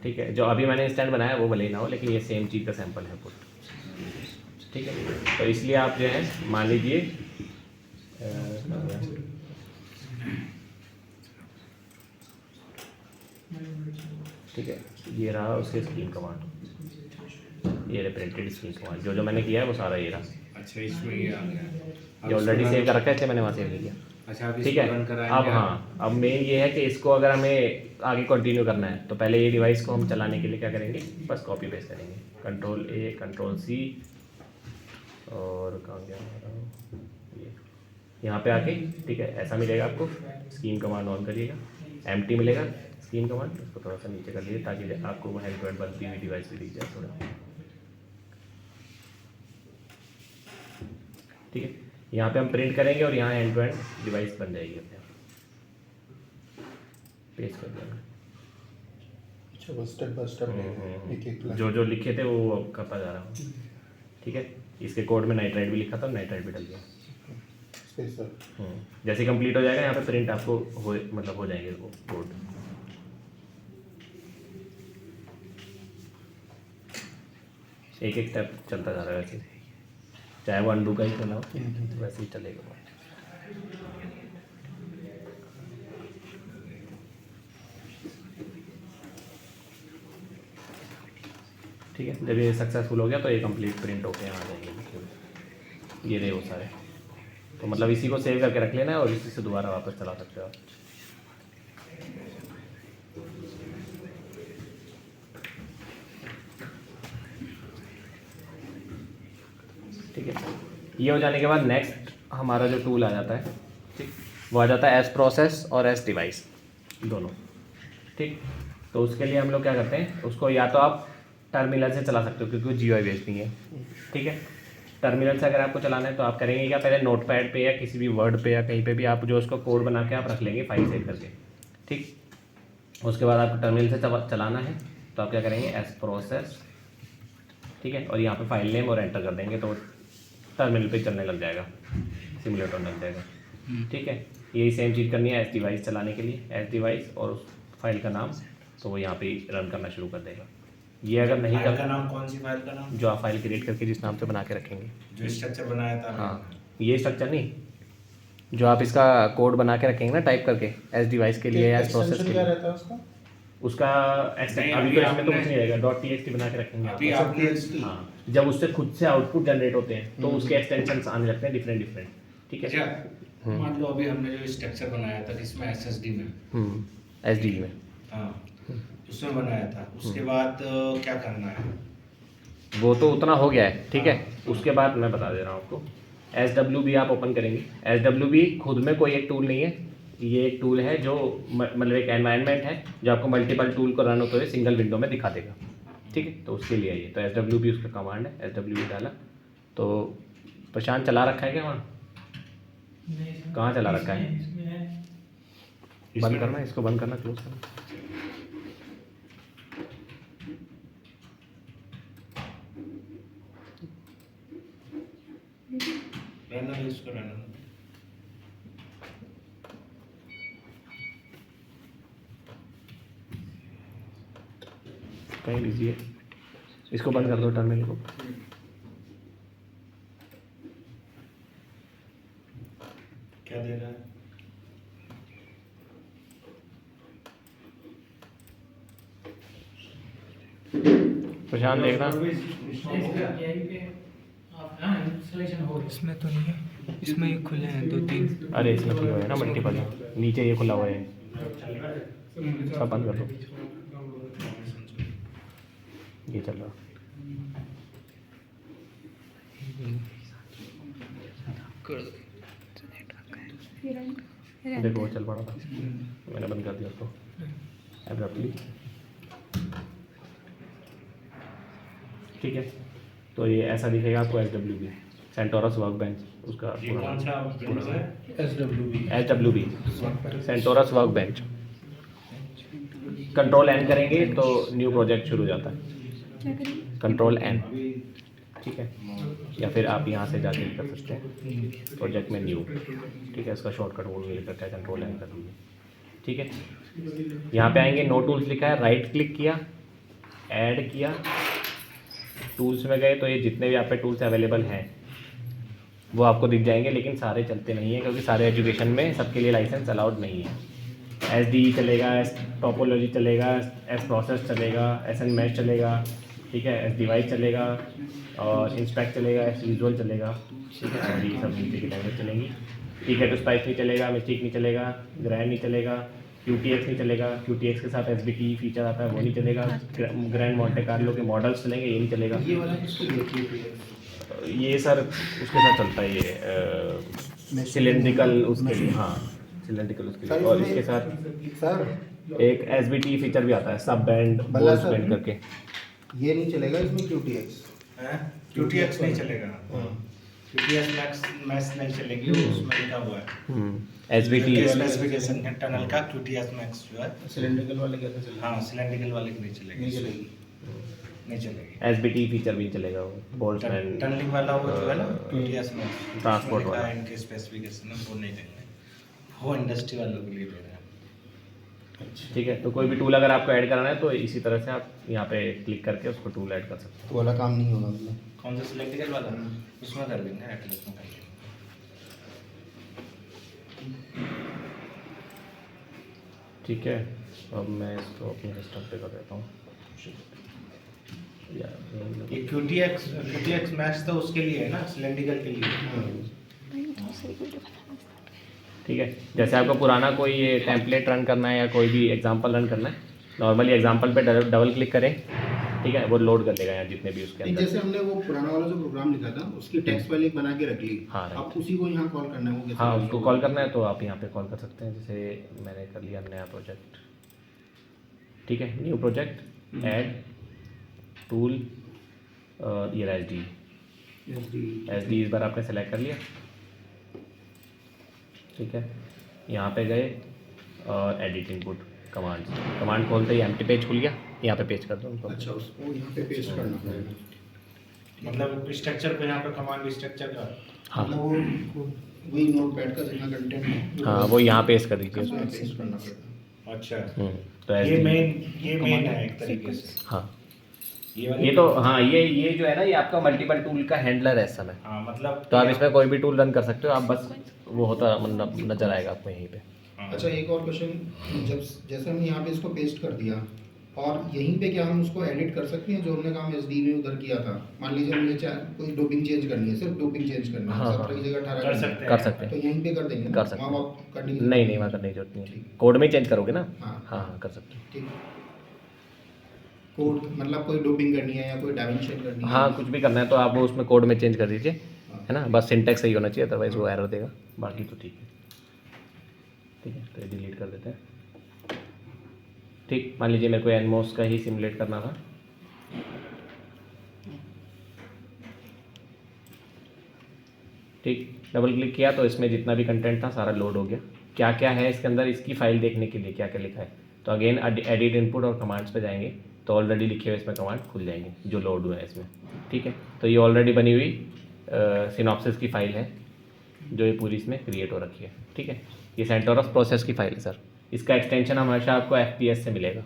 ठीक है। जो अभी मैंने स्टैंड बनाया वो भले ही ना हो, लेकिन ये सेम चीज़ का सैंपल है पूरा, ठीक है। तो इसलिए आप जो है मान लीजिए ठीक है, ये रहा उसके स्कीम कमांड, ये प्रिंटेड स्कीम कमांड, जो जो मैंने किया है वो सारा ये रहा। अच्छा, इसमें ये आ गया। ये ऑलरेडी सेव कर रखा है, इसलिए मैंने वहाँ सेव नहीं किया, अच्छा, अब ठीक इसको है। रन अब कराएंगे। हाँ, अब मेन ये है कि इसको अगर हमें आगे कंटिन्यू करना है तो पहले ये डिवाइस को हम चलाने के लिए क्या करेंगे, बस कॉपी पेस्ट करेंगे, Ctrl+A Ctrl+C और कहाँ गया हमारा ये, यहाँ पे आके, ठीक है। ऐसा मिलेगा आपको, स्कीम कमांड ऑन करिएगा, एम्प्टी मिलेगा स्कीम कमांड, उसको थोड़ा सा नीचे कर लीजिए ताकि आपको वो हैंड टू हैंड बनती हुई डिवाइस भी दिख जाए थोड़ा, ठीक है। यहाँ पे हम प्रिंट करेंगे और यहाँ हैंड टू हैंड डिवाइस बन जाएगी अपने आप, पेस्ट कर दिया। अच्छा, वो स्टेप बाय स्टेप एक एक जो जो लिखे थे वो अब करता जा रहा हूँ, ठीक है। इसके कोड में नाइट्राइट भी लिखा था, नाइट्राइट भी डल गया। स्पेस जैसे कंप्लीट हो जाएगा यहाँ पे प्रिंट आपको हो जाएंगे वो कोड। एक एक स्टेप चलता जा रहा है वैसे, चाहे वो अंडू का ही चला हो वैसे ही चलेगा। ठीक है, जब ये सक्सेसफुल हो गया तो ये कंप्लीट प्रिंट होके यहाँ आ जाएगी। ये रहे वो सारे, तो मतलब इसी को सेव करके रख लेना है और इसी से दोबारा वापस चला सकते हो आप। ठीक है, ये हो जाने के बाद नेक्स्ट हमारा जो टूल आ जाता है, ठीक, वो आ जाता है एस प्रोसेस और एस डिवाइस दोनों, ठीक। तो उसके लिए हम लोग क्या करते हैं, उसको या तो आप टर्मिनल से चला सकते हो क्योंकि वो GUI बेस्ड नहीं है, ठीक है। टर्मिनल से अगर आपको चलाना है तो आप करेंगे क्या, पहले नोटपैड पे या किसी भी वर्ड पे या कहीं पे भी आप जो उसको कोड बना के आप रख लेंगे फाइल सेव करके, ठीक। उसके बाद आपको टर्मिनल से चलाना है तो आप क्या करेंगे, एस प्रोसेस, ठीक है, और यहाँ पे फाइल नेम और एंटर कर देंगे तो टर्मिनल पे चलने लग जाएगा, सिमुलेटर लग जाएगा, ठीक है। यही सेम चीज़ करनी है एस डिवाइस चलाने के लिए, एस डिवाइस और उस फाइल का नाम, तो वो यहाँ पे रन करना शुरू कर देगा। ये अगर नहीं फाइल का कर, नाम कौन सी फाइल का नाम? जो आप फाइल क्रिएट करके जिस नाम से बना के रखेंगे, जो स्ट्रक्चर बनाया था हाँ ये स्ट्रक्चर नहीं, जो आप इसका कोड बना के रखेंगे ना टाइप करके एज डिवाइस के लिए या एज प्रोसेस के क्या लिए, रहता है उसका? उसका नहीं, अभी अभी तो इसमें तो आपने- कुछ नहीं रहेगा, .txt बना के रखेंगे अभी आप। आपने हाँ जब उससे खुद से आउटपुट जनरेट होते हैं तो उसके एक्सटेंशंस आने लगते हैं डिफरेंट डिफरेंट, ठीक है। अच्छा मान लो अभी हमने जो स्ट्रक्चर बनाया था किसमें, एसएसडी में, एच में हाँ उसमें बनाया था, उसके बाद क्या करना है? वो तो उतना हो गया है, ठीक है। उसके बाद मैं बता दे रहा हूँ आपको, SWB आप ओपन करेंगे। SWB खुद में कोई एक टूल नहीं है, ये एक टूल है जो मतलब एक एनवायरनमेंट है जो आपको मल्टीपल टूल को रन होते हुए सिंगल विंडो में दिखा देगा, ठीक है। तो उसके लिए ये तो SWB उसका कमांड है, SWB डाला तो प्रशांत चला रखा है क्या वहाँ? नहीं सर। कहाँ चला रखा है? इसमें है। बंद करना, इसको बंद करना, क्लोज करना। रहना दो इसको, रहना दो। कहीं बिजी है, इसको बंद कर दो टर्मिनल को। क्या दे रहा है? प्रशांत देखना, यही पे आप हाँ इंस्टॉलेशन हो रही है। इसमें तो नहीं है, इसमें ये खुले हैं 2-3। अरे इसमें खुला हुआ है ना मल्टीपल, नीचे ये खुला हुआ है, सब बंद कर दो, ये चल रहा। देखो वो चल पड़ा था, मैंने बंद कर दिया उसको एब्रप्टली, ठीक है। तो ये ऐसा दिखेगा आपको SWB, सेंटोरस वर्क बेंच, उसका ये कौन सा विंडो है? SWB Centaurus work bench. Control N करेंगे तो न्यू प्रोजेक्ट शुरू हो जाता है, क्या करें? कंट्रोल N, ठीक है। या फिर आप यहाँ से जाके कर सकते हैं प्रोजेक्ट में न्यू, ठीक है। इसका शॉर्टकट वो लिख रखा है, कंट्रोल N कर दीजिए, ठीक है। यहाँ पे आएंगे, नो टूल्स लिखा है, राइट क्लिक किया, ऐड किया, टूल्स में गए तो ये जितने भी आप पे टूल्स अवेलेबल हैं वो आपको दिख जाएंगे, लेकिन सारे चलते नहीं हैं क्योंकि सारे एजुकेशन में सबके लिए लाइसेंस अलाउड नहीं है। SDE चलेगा, टोपोलॉजी चलेगा, S प्रोसेस चलेगा, SN मैश चलेगा, ठीक है, S डिवाइस चलेगा और इंस्पेक्ट चलेगा, S विजुअल चलेगा, ठीक है। और ये सब नीचे की लैंग्वेज चलेंगी, ठीक है। तो स्पाइस नहीं चलेगा, मिस्टिक नहीं चलेगा, ग्रैंड नहीं चलेगा, QTX नहीं चलेगा, QTX के साथ SBT फीचर आता है वो नहीं चलेगा, ग्रैंड मॉन्टे कार्लो के मॉडल्स चलेंगे, ये नहीं चलेगा। ये वाला किसके लिए QTX? ये सर उसके साथ चलता है, ये सिलेंड्रिकल उसके लिए, हाँ सिलेंड्रिकल उसके लिए। और इसके साथ सर एक SBT फीचर भी आता है, सब बैंड भला बोल्स सर। बैंड करके। ये नहीं चलेगा इसमें QTX? हैं? QTX नहीं चलेगा, QTX मैक्स नहीं चलेगी, उसमें लिखा हुआ है SBT स्पेसिफिकेशन है टनल का, QTX मैक्स जो है। सिलेंड्रिकल वाले कैसे चलेगा? हाँ सिलेंड्रिकल वाले की नहीं नहीं चलेगी, चलेगी। नहीं चलेगी। SBT फीचर भी नहीं चलेगा, वो बोल्स बैंड टनलिंग वाला वो जो है ना QTX मैक्स, ट्रांसपोर्ट वाला। इनके स्पेसिफिकेशन है वो नहीं देंगे, वो इंडस्ट्री वालों के लिए दे रहे हैं। ठीक है। तो कोई भी टूल अगर आपको ऐड कराना है तो इसी तरह से आप यहाँ पे क्लिक करके उसको टूल ऐड कर सकते तो वाला काम नहीं होगा मतलब? कौन सा सिलेक्टिकल वाला? उसमें कर लेंगे, एटलस में कर लेंगे। हैं, ठीक है। अब मैं इसको अपने सिस्टम पे कर देता हूँ। ये QTX मैक्स तो उसके लिए है ना, सिलेंड्रिकल के लिए। ठीक है। जैसे आपको पुराना कोई ये टेम्पलेट रन करना है या कोई भी एग्जांपल रन करना है, नॉर्मली एग्जांपल पे डबल क्लिक करें, ठीक है, वो लोड कर देगा यहाँ जितने भी उसके नहीं, अंदर। जैसे हमने वो पुराना वाला जो प्रोग्राम लिखा था उसकी टेक्स्ट फाइल एक बना के रख ली, हाँ, right. अब उसी को यहाँ कॉल करना है, वो कैसे हाँ, करेंगे? उसको कॉल करना है तो आप यहाँ पे कॉल कर सकते हैं। जैसे मैंने कर लिया नया प्रोजेक्ट, ठीक है, न्यू प्रोजेक्ट, ऐड टूल, ये SD इस बार आपने सेलेक्ट कर लिया, ठीक है। यहाँ पे गए और एडिट इनपुट कमांड खोलते ही एम्प्टी पेज खुल गया, यहाँ पे पेज कर दो उनको। अच्छा, उसको यहाँ पे पेस्ट करना पड़ेगा। मतलब स्ट्रक्चर पे यहाँ पे कमांड स्ट्रक्चर का, हाँ मतलब वो वही नोटपैड का जितना कंटेंट है हाँ, वो यहाँ पेस्ट कर दीजिए उसमें उसको। पेस्ट करना पड़ेगा। अच्छा तो ये SD मेन है एक तरीके से। हाँ, वाली- ये तो हाँ, ये जो है ना, ये आपका मल्टीपल टूल का हैंडलर है इस समय। हाँ मतलब तो आप इसमें कोई भी टूल रन कर सकते हो, आप बस वो होता मतलब नजर आएगा आपको यहीं पे। हाँ। अच्छा, एक और क्वेश्चन, जब जैसे हमने यहाँ पे इसको पेस्ट कर दिया और यहीं पे क्या हम उसको एडिट कर सकते हैं, जो हमने काम एसडी में उधर किया था? मान लीजिए मुझे कोई डोपिंग चेंज करनी है, सिर्फ डोपिंग चेंज करनी है, हाँ, 17 की जगह 18 कर करनी है, सकते हैं। कर सकते तो हैं, यहीं पे कर देंगे ना? कर सकते हैं। वहाँ आप करने की नहीं नहीं, वहाँ करने की जरूरत नहीं है, कोड में ही चेंज करोगे ना। हाँ। हाँ हाँ, कर सकते हो। ठीक। कोड मतलब कोई डोपिंग करनी है या कोई डायमेंशन करनी है? हाँ, कुछ भी करना है तो आप वो उसमें कोड में चेंज कर दीजिए, है ना। बस सिंटैक्स सही होना चाहिए, अदरवाइज वो एरर देगा, बाकी तो ठीक है। ठीक है, तो ये डिलीट कर देते हैं। ठीक, मान लीजिए मेरे को एनमोस का ही सिमुलेट करना था। ठीक, डबल क्लिक किया तो इसमें जितना भी कंटेंट था सारा लोड हो गया। क्या क्या है इसके अंदर, इसकी फाइल देखने के लिए क्या क्या लिखा है, तो अगेन एडिट इनपुट और कमांड्स पे जाएंगे तो ऑलरेडी लिखे हुए इसमें कमांड खुल जाएंगे जो लोड हुए हैं इसमें। ठीक है, तो ये ऑलरेडी बनी हुई सिनॉप्सिस की फाइल है जो ये पूरी इसमें क्रिएट हो रखी है। ठीक है, ये सेंटोरस प्रोसेस की फाइल है सर। इसका एक्सटेंशन हमेशा आपको FPS से मिलेगा।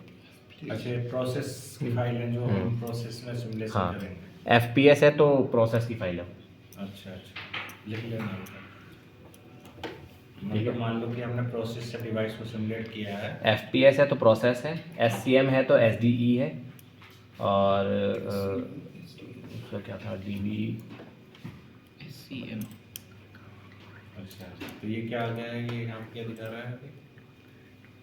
अच्छा, प्रोसेस की फाइल है जो हम प्रोसेस में सिमुलेशन हाँ, करेंगे। FPS है तो प्रोसेस की फाइल है। अच्छा, लिख लेना। मतलब मान लो कि हमने प्रोसेस से डिवाइस को सिमुलेट किया है। FPS है तो प्रोसेस है, SCM है तो SDE है, और उसका क्या था, DB SCM। अच्छा, तो ये क्या आ गया है, ये यहाँ क्या दिखा रहा है?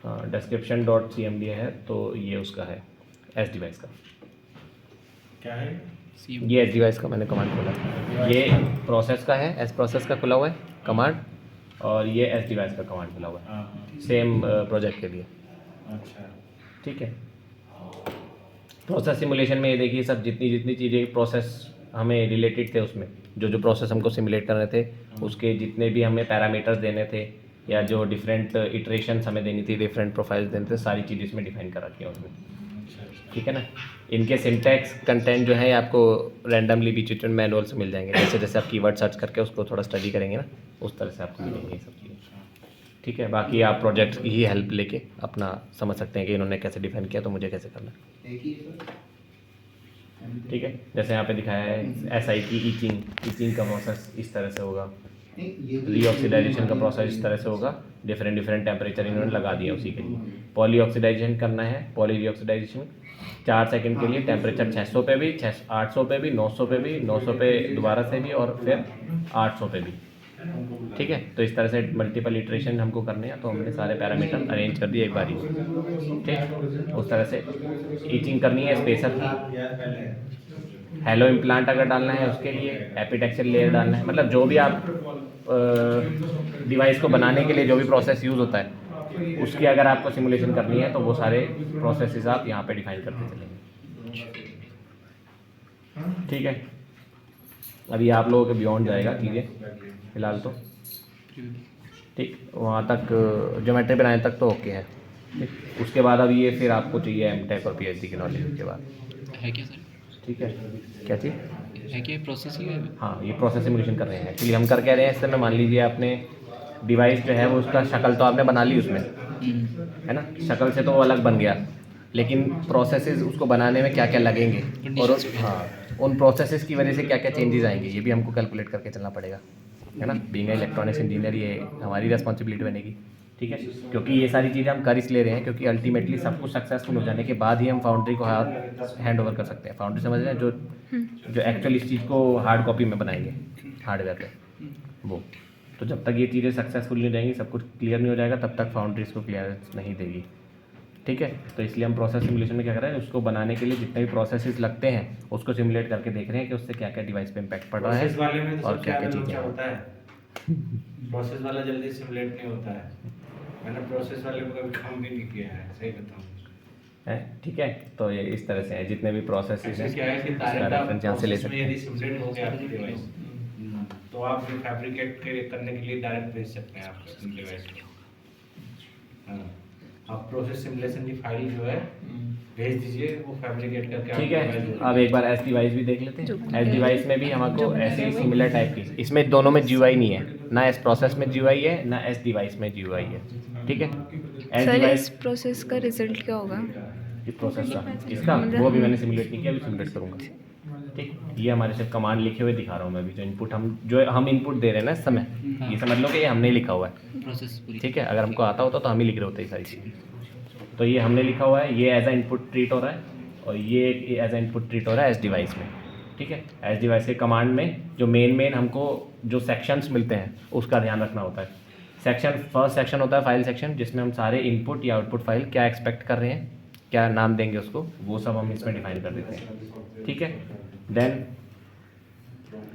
हाँ, description.cmd है तो ये उसका है S डिवाइस का। क्या है? ये S डिवाइस का मैंने कमांड खोला, ये प्रोसेस का है, S प्रोसेस का खुला हुआ है कमांड, और ये S डिवाइस का कमांड खुला हुआ है हाँ, सेम प्रोजेक्ट के लिए। अच्छा। ठीक है, प्रोसेस सिमुलेशन में ये देखिए सब जितनी जितनी चीज़ें प्रोसेस हमें रिलेटेड थे, उसमें जो जो प्रोसेस हमको सिमुलेट करने थे उसके जितने भी हमें पैरामीटर्स देने थे या जो डिफरेंट इटरेशंस हमें देनी थी, डिफरेंट प्रोफाइल्स देने थे, सारी चीज़ इसमें डिफाइन कर रखी है उसमें। ठीक है ना। इनके सिंटैक्स कंटेंट जो है आपको रैंडमली बीच बीच में मैनुअल से मिल जाएंगे, जैसे जैसे आप कीवर्ड सर्च करके उसको थोड़ा स्टडी करेंगे ना, उस तरह से आपको मिलेंगे ये सब चीज़ें। ठीक है, बाकी आप प्रोजेक्ट की ही हेल्प लेके अपना समझ सकते हैं कि इन्होंने कैसे डिफाइन किया तो मुझे कैसे करना है। एक ही है सर। ठीक है, जैसे यहाँ पे दिखाया है SI की ईचिंग का प्रोसेस इस तरह से होगा, नहीं, ये रीऑक्सीडाइजेशन का प्रोसेस इस तरह से होगा, डिफरेंट टेम्परेचर इन्होंने लगा दिया उसी के लिए। पॉली ऑक्सीडाइजेशन करना है, पॉली रीऑक्सीडाइजेशन 4 सेकंड के लिए टेम्परेचर 600 पे भी, 800 पे भी, 900 पे भी, 900 पे दोबारा से भी, और फिर 800 पे भी। ठीक है, तो इस तरह से मल्टीपल इटरेशन हमको करने हैं, तो हमने सारे पैरामीटर अरेंज कर दिए एक बारी। ठीक, उस तरह से ईचिंग करनी है, स्पेसर हेलो इम्प्लांट अगर डालना है उसके लिए, एपिटेक्चर लेयर डालना है, मतलब जो भी आप डिवाइस को बनाने के लिए जो भी प्रोसेस यूज़ होता है उसकी अगर आपको सिमुलेशन करनी है तो वो सारे प्रोसेसेस आप यहाँ पे डिफाइन करते चलेंगे। ठीक है, अभी आप लोगों के बियॉन्ड जाएगा चीज़ें फिलहाल तो। ठीक, वहाँ तक ज्योमेट्री बनाने तक तो ओके है। ठीक, उसके बाद अब ये फिर आपको चाहिए MTech और PhD की नॉलेज के बाद। है क्या सर? ठीक है, क्या चीज़ है क्या प्रोसेस ही है? हाँ, ये प्रोसेस सिमुलेशन कर रहे हैं एक्चुअली। हम कर कह रहे हैं इस समय, मान लीजिए आपने डिवाइस जो है वो उसका शक्ल तो आपने बना ली उसमें, है ना, शक्ल से तो वो अलग बन गया, लेकिन प्रोसेसेस उसको बनाने में क्या क्या लगेंगे और हाँ उन प्रोसेसेस की वजह से क्या क्या चेंजेस आएंगे ये भी हमको कैलकुलेट करके चलना पड़ेगा, है ना। बीइंग इलेक्ट्रॉनिक्स इंजीनियर ये हमारी रेस्पॉन्सिबिलिटी बनेगी। ठीक है, क्योंकि ये सारी चीज़ें हम कर इसलिए रहे हैं क्योंकि अल्टीमेटली सब कुछ सक्सेसफुल हो जाने के बाद ही हम फाउंड्री को हैंड ओवर कर सकते हैं। फाउंड्री समझ रहे हैं, जो एक्चुअली इस चीज़ को हार्ड कॉपी में बनाएंगे हार्डवेयर पे वो। तो जब तक ये चीज़ें सक्सेसफुल नहीं रहेंगी, सब कुछ क्लियर नहीं हो जाएगा, तब तक फाउंड्री इसको क्लियरेंस नहीं देगी। ठीक है, तो इसलिए हम प्रोसेस सिमुलेशन में क्या कर रहे हैं, उसको बनाने के लिए जितने भी प्रोसेसेस लगते हैं उसको सिमुलेट करके देख रहे हैं कि उससे क्या क्या डिवाइस पे इम्पैक्ट पड़ रहा है प्रोसेस वाले में तो और क्या क्या चीज़ें क्या होता है, प्रोसेस वाला जल्दी सिमुलेट नहीं होता है। मैंने प्रोसेस वाले को कभी काम भी नहीं किया है, सही बताऊं है। ठीक है, तो ये इस तरह से है जितने भी प्रोसेसेस हैं, क्या है कि उसका रेफरेंस यहाँ से ले सकते हैं। यदि सिमुलेट हो गया आपकी डिवाइस तो आप फैब्रिकेट करने के लिए डायरेक्ट भेज सकते हैं आप डिवाइस को। हाँ, आप प्रोसेस सिमुलेशन की फाइल जो है भेज दीजिए, वो फैब्रिकेट करके ठीक है, अब एक बार एस डिवाइस भी देख लेते हैं। एस डिवाइस में भी हमको ऐसे ही सिमिलर टाइप की, इसमें दोनों में GUI नहीं है, ना एस प्रोसेस में GUI है ना एस डिवाइस में GUI है। ठीक है, एस सर डिवाइस इस प्रोसेस का रिजल्ट क्या होगा? इस प्रोसेस का, इसका वो भी मैंने सिमुलेट नहीं किया, अभी सिमुलेट करूँगा। ठीक, ये हमारे सिर्फ कमांड लिखे हुए दिखा रहा हूँ मैं अभी, जो हम इनपुट दे रहे हैं ना इस समय, ये समझ लो कि ये हमने लिखा हुआ है। प्रोसेस पूरी। ठीक है, अगर हमको आता होता तो हम ही लिख रहे होते ये सारी चीज़ें। तो ये हमने लिखा हुआ है, ये एज ए इनपुट ट्रीट हो रहा है, और ये एज ए इनपुट ट्रीट हो रहा है एज डिवाइस में। ठीक है, एज डिवाइस के कमांड में जो मेन हमको जो सेक्शंस मिलते हैं उसका ध्यान रखना होता है। सेक्शन, फर्स्ट सेक्शन होता है फाइल सेक्शन, जिसमें हम सारे इनपुट या आउटपुट फाइल क्या एक्सपेक्ट कर रहे हैं, क्या नाम देंगे उसको, वो सब हम इसमें डिफाइन कर देते हैं। ठीक है, देन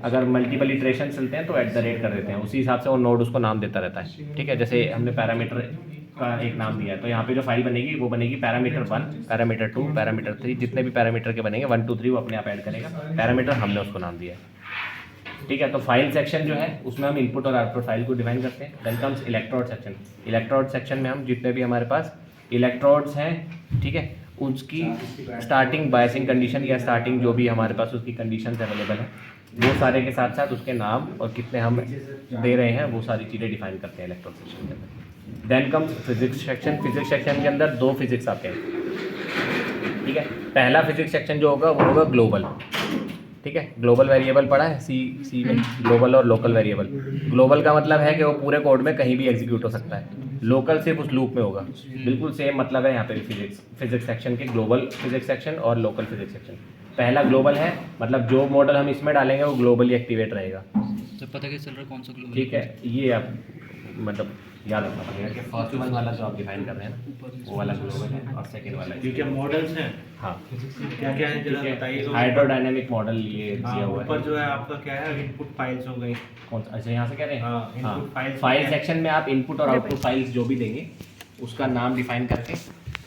अगर मल्टीपल इटरेशन चलते हैं तो @ कर देते हैं, उसी हिसाब से वो नोड उसको नाम देता रहता है। ठीक है, जैसे हमने पैरामीटर का एक नाम दिया है, तो यहाँ पे जो फाइल बनेगी वो बनेगी पैरामीटर 1, पैरामीटर 2, पैरामीटर 3, जितने भी पैरामीटर के बनेंगे 1 2 3 वो अपने आप ऐड करेगा, पैरामीटर हमने उसको नाम दिया है। ठीक है, तो फाइल सेक्शन जो है उसमें हम इनपुट और आउटपुट फाइल को डिफाइन करते हैं। Then comes electrode section. Electrode section में हम जितने भी हमारे पास इलेक्ट्रोड्स हैं, ठीक है, उसकी स्टार्टिंग बायसिंग कंडीशन या स्टार्टिंग जो भी हमारे पास उसकी कंडीशंस अवेलेबल है, वो सारे के साथ साथ उसके नाम और कितने हम दे रहे हैं वो सारी चीज़ें डिफाइन करते हैं इलेक्ट्रोड सेक्शन के अंदर। Then comes physics section. Physics section के अंदर 2 फिजिक्स आते हैं। ठीक है, पहला फिजिक्स सेक्शन जो होगा वो होगा ग्लोबल। ठीक है, ग्लोबल वेरिएबल पढ़ा है सी में, ग्लोबल और लोकल वेरिएबल। ग्लोबल का मतलब है कि वो पूरे कोड में कहीं भी एग्जीक्यूट हो सकता है, लोकल सिर्फ उस लूप में होगा। बिल्कुल सेम मतलब है यहाँ पे भी फिजिक्स सेक्शन के, ग्लोबल फिजिक्स सेक्शन और लोकल फिजिक्स सेक्शन। पहला ग्लोबल है, मतलब जो मॉडल हम इसमें डालेंगे वो ग्लोबली एक्टिवेट रहेगा। तो पता कैसे चल रहा है कौन सा ग्लोबल? ठीक है, ये आप मतलब याद रखना पड़ेगा कि फर्स्ट वन वाला जो आप डिफाइन कर रहे हैं ना, वो वाला ग्लोबल है और सेकंड वाला ये क्या मॉडल्स हैं? हाँ, क्या क्या है जरा बताइए। हाइड्रोडायनेमिक मॉडल ये दिया हुआ ऊपर है। जो है आपका क्या है, इनपुट फाइल्स हो गई। कौन सा? अच्छा, यहाँ से कह रहे हैं? हाँ, input files फाइल में- सेक्शन में आप इनपुट और आउटपुट फाइल्स जो भी देंगे उसका नाम डिफाइन करके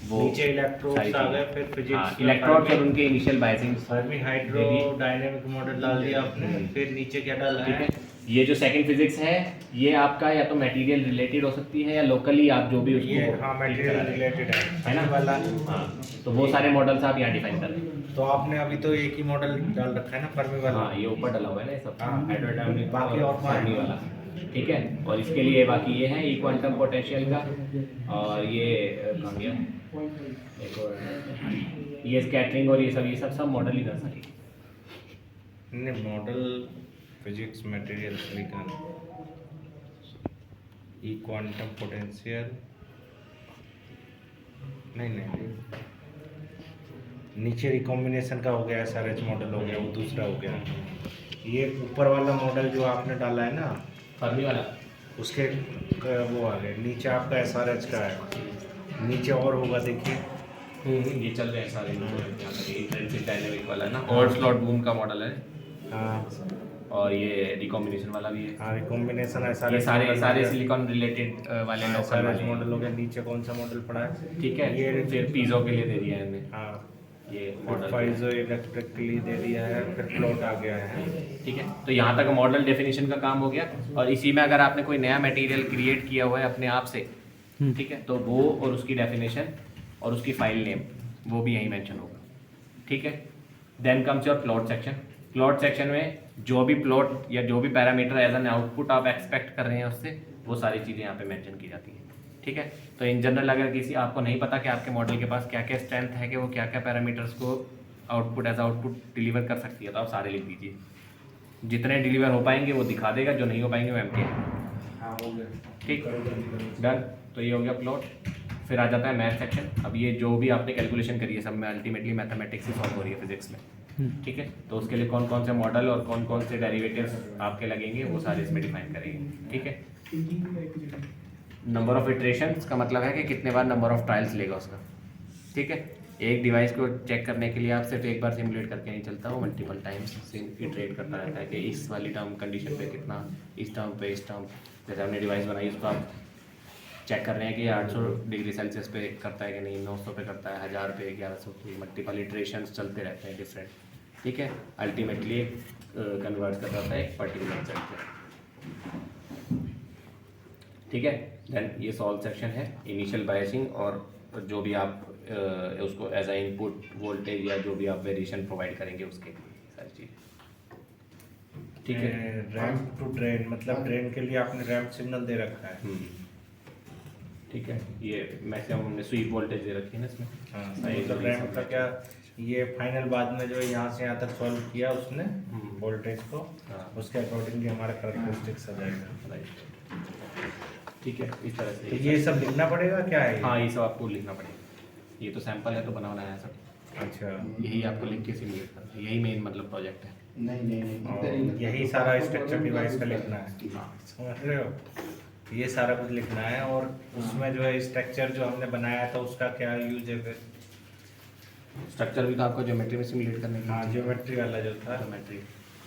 वो नीचे इलेक्ट्रोड्स आ गए, फिर फिजिक्स, इलेक्ट्रोड्स और उनके initial biasing. Fermi hydrodynamic model डाल दिया आपने, फिर नीचे क्या डाला ठीक है? है, ये जो सेकंड फिजिक्स है ये आपका या तो मटेरियल रिलेटेड हो सकती है या लोकली आप जो भी ये उसको हाँ मटेरियल रिलेटेड है ना वाला। हाँ, तो वो सारे मॉडल्स आप यहाँ डिफाइन कर रहे हैं। तो आपने अभी तो एक ही मॉडल डाल रखा है ना, फर्मी वाला। हाँ, ये ऊपर डला हुआ है ना ये सब, हाँ। हाइड्रोडायनेमिक बाकी और फर्मी वाला। ठीक है, और इसके लिए बाकी ये है ई क्वांटम पोटेंशियल का, और ये कहाँ गया एक और, ये स्कैटरिंग और ये सब मॉडल ही था सारी। नहीं, मॉडल फिजिक्स मटेरियल सिलिकॉन ई क्वांटम पोटेंशियल नहीं, नीचे रिकॉम्बिनेशन का हो गया, SRH मॉडल हो गया, वो दूसरा हो गया। ये ऊपर वाला मॉडल जो आपने डाला है ना फर्मी वाला, उसके वो आ गए, नीचे आपका SRH का है, नीचे और होगा देखिए। ये चल रहे हैं सारे इंट्रिंसिक डायनेमिक वाला है ना, और स्लॉट बूम का मॉडल है, हाँ और ये रिकॉम्बिनेशन वाला भी है। हाँ, रिकॉम्बिनेशन ये SRH सारे सिलिकॉन रिलेटेड वाले लोकल SRH वाले मॉडल हो गया। नीचे कौन सा मॉडल पड़ा है? ठीक है, ये फिर पीजो के लिए दे दिया है हमने हाँ, ये फिर मॉडल। फाइजो इलेक्ट्रिक के लिए दे दिया है, फिर प्लॉट आ गया है। ठीक है, तो यहाँ तक मॉडल डेफिनेशन का काम हो गया, और इसी में अगर आपने कोई नया मटेरियल क्रिएट किया हुआ है अपने आप से, ठीक है, तो वो और उसकी डेफिनेशन और उसकी फाइल नेम वो भी यहीं मेंशन होगा। ठीक है, then comes your plot section. Plot section में जो भी प्लॉट या जो भी पैरामीटर एज एन आउटपुट आप एक्सपेक्ट कर रहे हैं उससे, वो सारी चीज़ें यहाँ पे मेंशन की जाती हैं। ठीक है, तो इन जनरल अगर किसी आपको नहीं पता कि आपके मॉडल के पास क्या क्या स्ट्रेंथ है कि वो क्या क्या पैरामीटर्स को आउटपुट एज आउटपुट डिलीवर कर सकती है, तो आप सारे लिख दीजिए। जितने डिलीवर हो पाएंगे वो दिखा देगा, जो नहीं हो पाएंगे वो एम्प्टी है। हाँ, हो गया। ठीक, डन। तो ये हो गया प्लॉट। फिर आ जाता है मैथ सेक्शन। अब ये जो भी आपने कैलकुलेशन करी है सब में अल्टीमेटली मैथमेटिक्स ही सॉल्व हो रही है फिजिक्स में। ठीक है, तो उसके लिए कौन कौन से मॉडल और कौन कौन से डेरिवेटिव्स आपके लगेंगे वो सारे इसमें डिफाइन करेंगे। ठीक है, नंबर ऑफ इटरेशंस का मतलब है कि कितने बार नंबर ऑफ ट्रायल्स लेगा उसका। ठीक है, एक डिवाइस को चेक करने के लिए आप सिर्फ एक बार सिमुलेट करके नहीं चलता, वो मल्टीपल टाइम्स इटरेट करता रहता है कि इस वाली टर्म कंडीशन पे कितना, इस टर्म पे, इस टर्म। जैसे हमने डिवाइस बनाई उसको आप चेक कर रहे हैं कि 800 डिग्री सेल्सियस पे करता है कि नहीं, 900 पे करता है, 1000 पे, 1100 पे, मल्टीपल इटरेशंस चलते रहते हैं डिफरेंट। ठीक है, अल्टीमेटली कन्वर्ट कर रहा है एक पर्टिकुलर रिजल्ट पे। ठीक है, देन ये सॉल्व सेक्शन है, इनिशियल बायसिंग और जो भी आप उसको एज ए इनपुट वोल्टेज या जो भी आप वेरिएशन प्रोवाइड करेंगे उसके लिए सारी चीज़। ठीक है, रैंप टू ड्रेन, मतलब ड्रेन के लिए आपने रैंप सिग्नल दे रखा है। ठीक है, ये मैक्सिमम हमने स्वीप वोल्टेज दे रखी है ना इसमें। हाँ सही मतलब है, रैंप का क्या, ये फाइनल बाद में जो है यहाँ से यहाँ तक सॉल्व किया उसने हम्म। वोल्टेज को, हाँ। उसके अकॉर्डिंगली हमारा करेक्टरिस्टिक्स आ जाएगा। राइट, ठीक है, इस तरह से तो ये सब लिखना पड़ेगा क्या है? हाँ, ये सब आपको लिखना पड़ेगा। ये तो सैंपल है तो बनाना है सब, अच्छा, यही आपको लिख के सिमुलेट करना है, यही मेन मतलब प्रोजेक्ट है। नहीं और यही सारा स्ट्रक्चर डिवाइस का लिखना है, हाँ, समझ रहे हो? ये सारा कुछ लिखना है और उसमें जो है स्ट्रक्चर जो हमने बनाया था उसका क्या यूज है फिर? स्ट्रक्चर भी तो आपको ज्योमेट्री में सिमुलेट करने के लिए हाँ, ज्योमेट्री वाला जो था। ज्योमेट्री,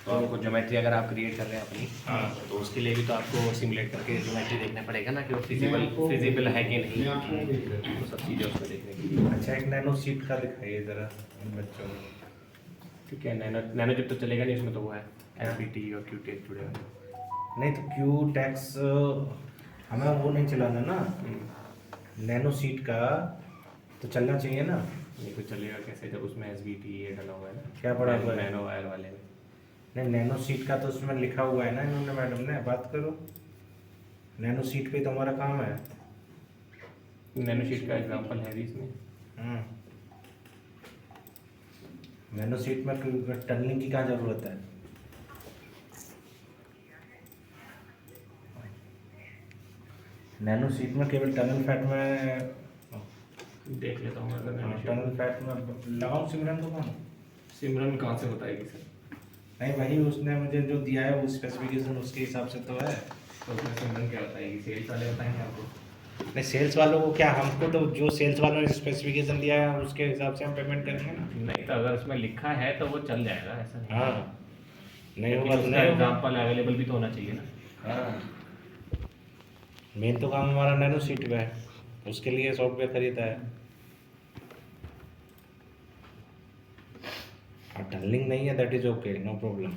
तो आपको ज्योमेट्री अगर आप क्रिएट कर रहे हैं अपनी, हाँ। तो उसके लिए भी तो आपको सिमुलेट करके ज्योमेट्री देखना पड़ेगा ना कि वो फिजिबल है कि नहीं, तो सब चीज़ें उसमें देखने के लिए। अच्छा, एक नैनो सीट का दिखाइए ज़रा इन बच्चों को। ठीक है, नैनो चिप तो चलेगा नहीं, उसमें तो वो है एसबीटी और क्यूटेक्स जुड़े हुए हैं। नहीं तो क्यू टैक्स हमें वो नहीं चलाना ना, नैनो सीट का तो चलना चाहिए ना। ये तो चलेगा कैसे जब उसमें एसबीटी ये डला हुआ है ना, क्या पड़ा हुआ है? नैनो वायर वाले में। नहीं, नैनो सीट का तो उसमें लिखा हुआ है ना इन्होंने, मैडम ने बात करो। नैनो सीट पे तो हमारा काम है। नैनो शीट का एग्जांपल है भी इसमें। नैनो सीट में टनलिंग की क्या ज़रूरत है? नैनो सीट में केवल टनल फैट में, देख लेता हूँ अगर नैनो टनल फैट में लगाऊं सिमरन को कौन? सिमरन कहाँ से बताएगी सर? नहीं, वही उसने मुझे जो दिया है वो स्पेसिफिकेशन उसके हिसाब से तो है। तो उसमें सिमरन क्या बताएगी? सेल्स वाले बताएंगे आपको। नहीं, सेल्स वालों को क्या, हमको तो जो सेल्स वालों ने स्पेसिफिकेशन दिया है उसके हिसाब से हम पेमेंट करेंगे ना। नहीं तो अगर उसमें लिखा है तो वो चल जाएगा, ऐसा नहीं। हाँ, नहीं लेकिन होगा तो उसका नहीं होगा। एग्जांपल अवेलेबल भी तो होना चाहिए ना। हाँ, मेन तो काम हमारा नैनो सीट का है, उसके लिए सॉफ्टवेयर खरीदा है। टनलिंग नहीं है, that is okay, no problem.